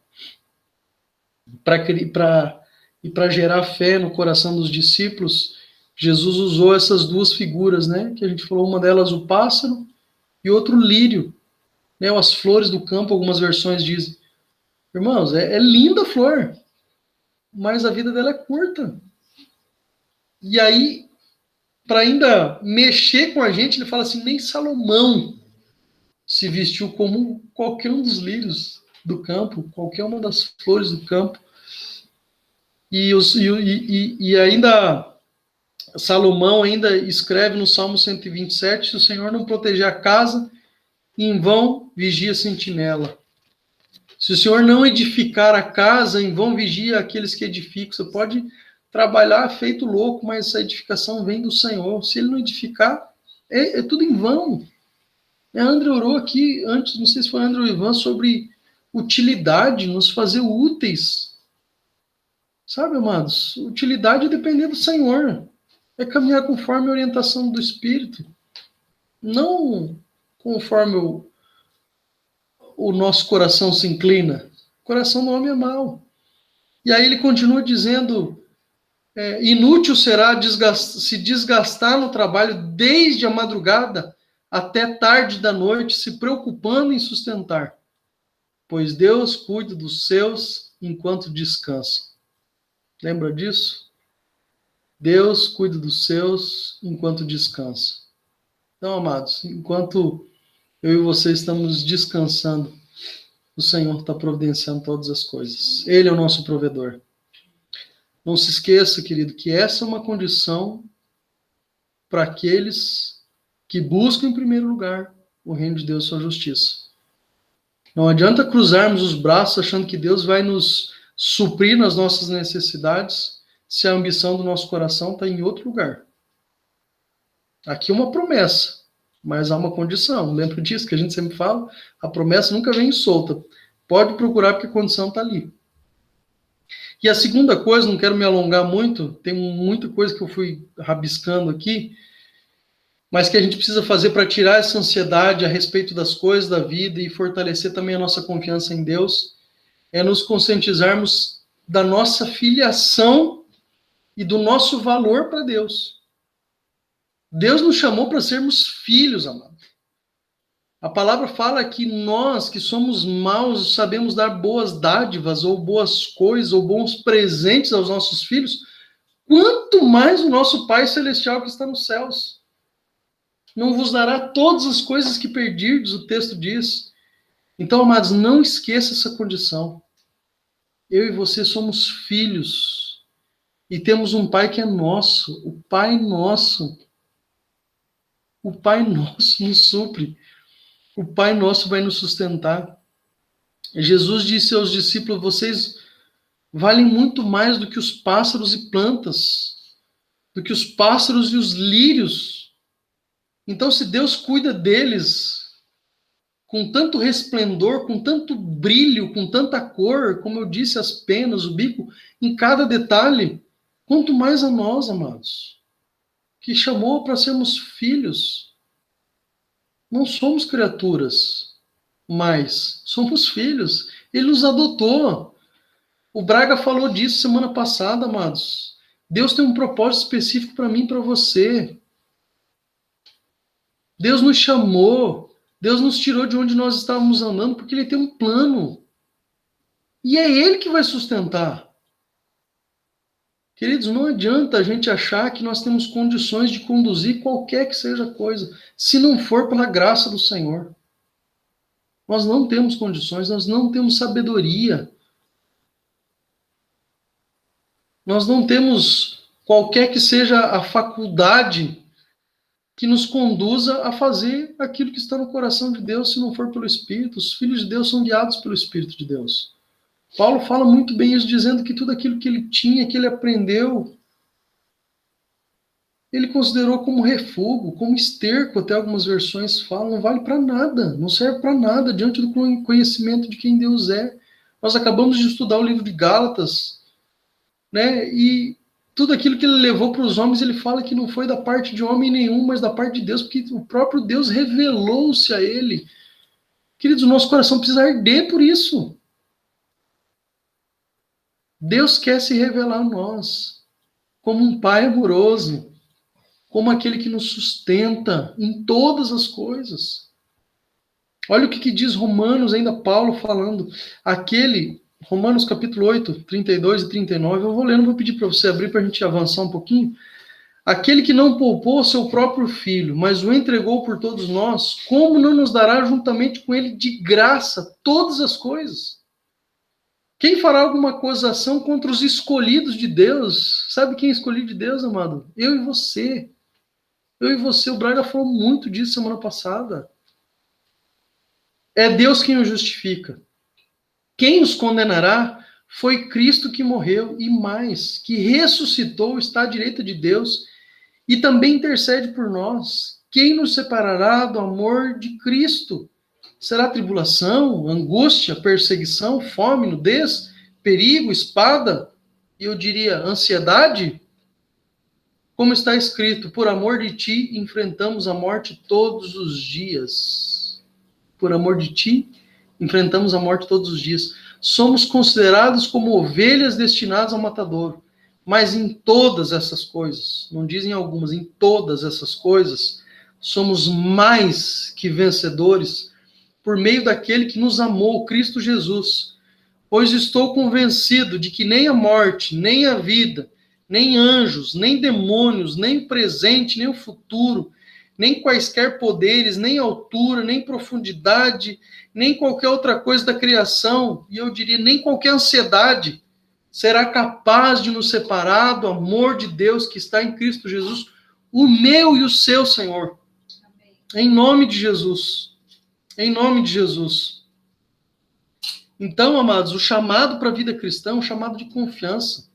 Para E para gerar fé no coração dos discípulos, Jesus usou essas duas figuras, né? Que a gente falou, uma delas o pássaro e outro o lírio, né? As flores do campo, algumas versões dizem. Irmãos, é linda a flor, mas a vida dela é curta. E aí, para ainda mexer com a gente, ele fala assim, nem Salomão se vestiu como qualquer um dos lírios do campo, qualquer uma das flores do campo. E ainda Salomão ainda escreve no Salmo 127, se o Senhor não proteger a casa, em vão vigia a sentinela. Se o Senhor não edificar a casa, em vão vigia aqueles que edificam. Você pode trabalhar feito louco, mas essa edificação vem do Senhor. Se ele não edificar, é tudo em vão. A André orou aqui antes, não sei se foi a André ou Ivan, sobre utilidade, nos fazer úteis. Sabe, amados? Utilidade é depender do Senhor. É caminhar conforme a orientação do Espírito. Não conforme o nosso coração se inclina. O coração do homem é mau. E aí ele continua dizendo, inútil será se desgastar no trabalho desde a madrugada até tarde da noite, se preocupando em sustentar. Pois Deus cuida dos seus enquanto descansam. Lembra disso? Deus cuida dos seus enquanto descansa. Então, amados, enquanto eu e você estamos descansando, o Senhor está providenciando todas as coisas. Ele é o nosso provedor. Não se esqueça, querido, que essa é uma condição para aqueles que buscam em primeiro lugar o reino de Deus e sua justiça. Não adianta cruzarmos os braços achando que Deus vai nos suprir nas nossas necessidades se a ambição do nosso coração está em outro lugar. Aqui é uma promessa, mas há uma condição. Lembra disso que a gente sempre fala? A promessa nunca vem solta. Pode procurar porque a condição está ali. E a segunda coisa, não quero me alongar muito, tem muita coisa que eu fui rabiscando aqui, mas que a gente precisa fazer para tirar essa ansiedade a respeito das coisas da vida e fortalecer também a nossa confiança em Deus, é nos conscientizarmos da nossa filiação e do nosso valor para Deus. Deus nos chamou para sermos filhos, amados. A palavra fala que nós, que somos maus, sabemos dar boas dádivas, ou boas coisas, ou bons presentes aos nossos filhos, quanto mais o nosso Pai Celestial que está nos céus. Não vos dará todas as coisas que perdirdes, o texto diz. Então, amados, não esqueça essa condição. Eu e você somos filhos. E temos um Pai que é nosso. O Pai nosso. O Pai nosso nos supre. O Pai nosso vai nos sustentar. Jesus disse aos discípulos, vocês valem muito mais do que os pássaros e plantas, do que os pássaros e os lírios. Então, se Deus cuida deles com tanto resplendor, com tanto brilho, com tanta cor, como eu disse, as penas, o bico, em cada detalhe, quanto mais a nós, amados, que chamou para sermos filhos. Não somos criaturas, mas somos filhos. Ele nos adotou. O Braga falou disso semana passada, amados. Deus tem um propósito específico para mim e para você. Deus nos chamou, Deus nos tirou de onde nós estávamos andando, porque Ele tem um plano. E é Ele que vai sustentar. Queridos, não adianta a gente achar que nós temos condições de conduzir qualquer que seja a coisa, se não for pela graça do Senhor. Nós não temos condições, nós não temos sabedoria. Nós não temos qualquer que seja a faculdade que nos conduza a fazer aquilo que está no coração de Deus, se não for pelo Espírito. Os filhos de Deus são guiados pelo Espírito de Deus. Paulo fala muito bem isso, dizendo que tudo aquilo que ele tinha, que ele aprendeu, ele considerou como refúgio, como esterco, até algumas versões falam, não vale para nada, não serve para nada diante do conhecimento de quem Deus é. Nós acabamos de estudar o livro de Gálatas, né? E tudo aquilo que ele levou para os homens, ele fala que não foi da parte de homem nenhum, mas da parte de Deus, porque o próprio Deus revelou-se a ele. Queridos, o nosso coração precisa arder por isso. Deus quer se revelar a nós como um Pai amoroso, como aquele que nos sustenta em todas as coisas. Olha o que diz Romanos, ainda Paulo falando, Romanos capítulo 8, 32 e 39, eu vou ler, não vou pedir para você abrir para a gente avançar um pouquinho. Aquele que não poupou seu próprio filho, mas o entregou por todos nós, como não nos dará juntamente com ele de graça todas as coisas? Quem fará alguma acusação contra os escolhidos de Deus? Sabe quem é escolhido de Deus, amado? Eu e você. Eu e você. O Braga falou muito disso semana passada. É Deus quem o justifica. Quem os condenará foi Cristo que morreu e mais, que ressuscitou, está à direita de Deus e também intercede por nós. Quem nos separará do amor de Cristo? Será tribulação, angústia, perseguição, fome, nudez, perigo, espada? E eu diria, ansiedade? Como está escrito, por amor de ti enfrentamos a morte todos os dias. Por amor de ti enfrentamos a morte todos os dias. Somos considerados como ovelhas destinadas ao matadouro. Mas em todas essas coisas, não dizem algumas, em todas essas coisas, somos mais que vencedores por meio daquele que nos amou, Cristo Jesus. Pois estou convencido de que nem a morte, nem a vida, nem anjos, nem demônios, nem o presente, nem o futuro, nem quaisquer poderes, nem altura, nem profundidade, nem qualquer outra coisa da criação, e eu diria nem qualquer ansiedade, será capaz de nos separar do amor de Deus que está em Cristo Jesus, o meu e o seu Senhor. Amém. Em nome de Jesus. Em nome de Jesus. Então, amados, o chamado para a vida cristã é um chamado de confiança.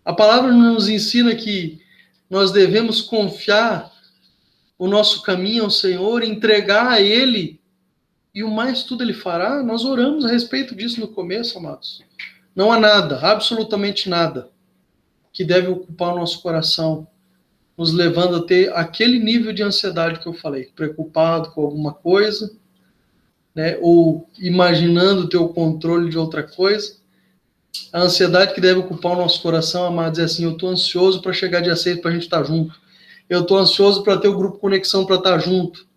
A palavra nos ensina que nós devemos confiar o nosso caminho ao Senhor, entregar a Ele, e o mais tudo Ele fará. Nós oramos a respeito disso no começo, amados. Não há nada, absolutamente nada, que deve ocupar o nosso coração, nos levando a ter aquele nível de ansiedade que eu falei, preocupado com alguma coisa, né, ou imaginando ter o controle de outra coisa. A ansiedade que deve ocupar o nosso coração, amados, é assim: eu estou ansioso para chegar dia 6 para a gente estar junto. Eu estou ansioso para ter o grupo Conexão para estar junto.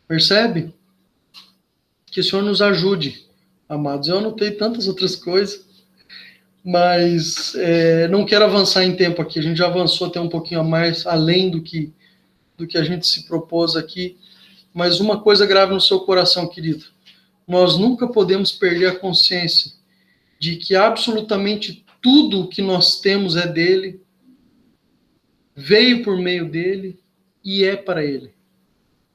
Percebe? Que o Senhor nos ajude, amados. Eu anotei tantas outras coisas, mas não quero avançar em tempo aqui. A gente já avançou até um pouquinho a mais, além do que a gente se propôs aqui. Mas uma coisa grave no seu coração, querido: nós nunca podemos perder a consciência de que absolutamente tudo o que nós temos é dele, veio por meio dele e é para ele.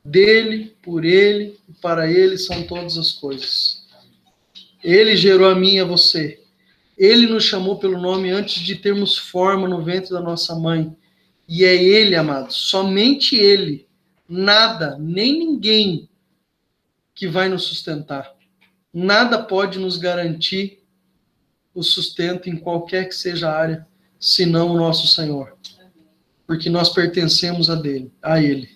Dele, por ele e para ele são todas as coisas. Ele gerou a mim e a você. Ele nos chamou pelo nome antes de termos forma no ventre da nossa mãe. E é ele, amados, somente ele, nada, nem ninguém que vai nos sustentar. Nada pode nos garantir o sustento em qualquer que seja a área, senão o nosso Senhor. Porque nós pertencemos a Ele.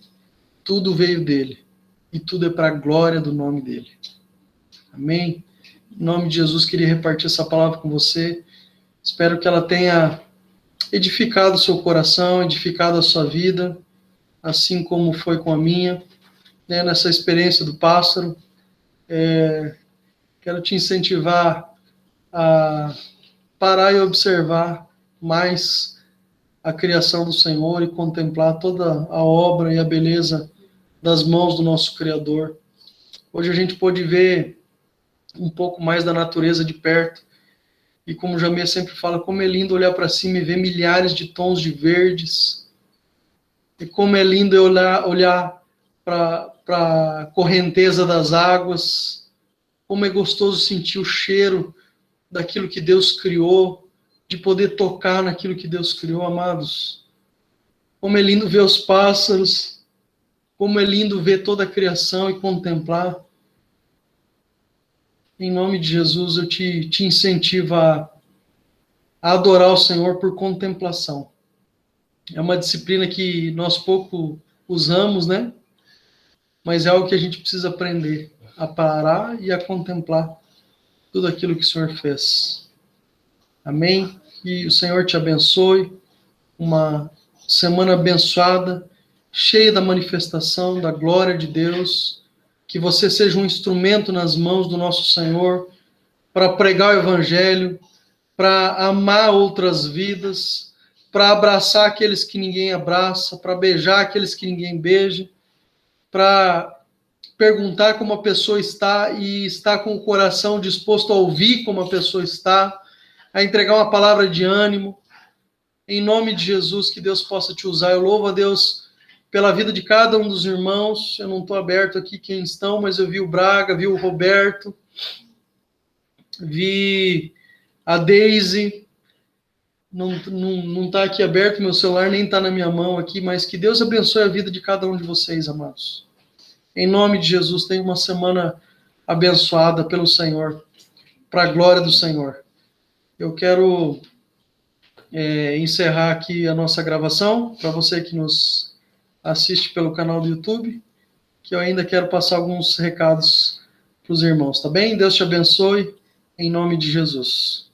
Tudo veio dele. E tudo é para a glória do nome dele. Amém? Em nome de Jesus, queria repartir essa palavra com você. Espero que ela tenha edificado o seu coração, edificado a sua vida, assim como foi com a minha, né, nessa experiência do pássaro. Quero te incentivar a parar e observar mais a criação do Senhor e contemplar toda a obra e a beleza das mãos do nosso Criador. Hoje a gente pôde ver um pouco mais da natureza de perto, e como o Jamê sempre fala, como é lindo olhar para cima e ver milhares de tons de verdes, e como é lindo olhar para a correnteza das águas, como é gostoso sentir o cheiro daquilo que Deus criou, de poder tocar naquilo que Deus criou, amados. Como é lindo ver os pássaros, como é lindo ver toda a criação e contemplar. Em nome de Jesus, eu te incentivo a adorar o Senhor por contemplação. É uma disciplina que nós pouco usamos, né? Mas é algo que a gente precisa aprender, a parar e a contemplar tudo aquilo que o Senhor fez. Amém? Que o Senhor te abençoe. Uma semana abençoada, cheia da manifestação da glória de Deus. Que você seja um instrumento nas mãos do nosso Senhor para pregar o Evangelho, para amar outras vidas, para abraçar aqueles que ninguém abraça, para beijar aqueles que ninguém beija, para perguntar como a pessoa está e estar com o coração disposto a ouvir como a pessoa está, a entregar uma palavra de ânimo. Em nome de Jesus, que Deus possa te usar. Eu louvo a Deus pela vida de cada um dos irmãos. Eu não estou aberto aqui quem estão, mas eu vi o Braga, vi o Roberto, vi a Deise. Não está aqui aberto, meu celular nem está na minha mão aqui, mas que Deus abençoe a vida de cada um de vocês, amados. Em nome de Jesus, tenha uma semana abençoada pelo Senhor, para a glória do Senhor. Eu quero encerrar aqui a nossa gravação, para você que nos assiste pelo canal do YouTube, que eu ainda quero passar alguns recados para os irmãos, tá bem? Deus te abençoe, em nome de Jesus.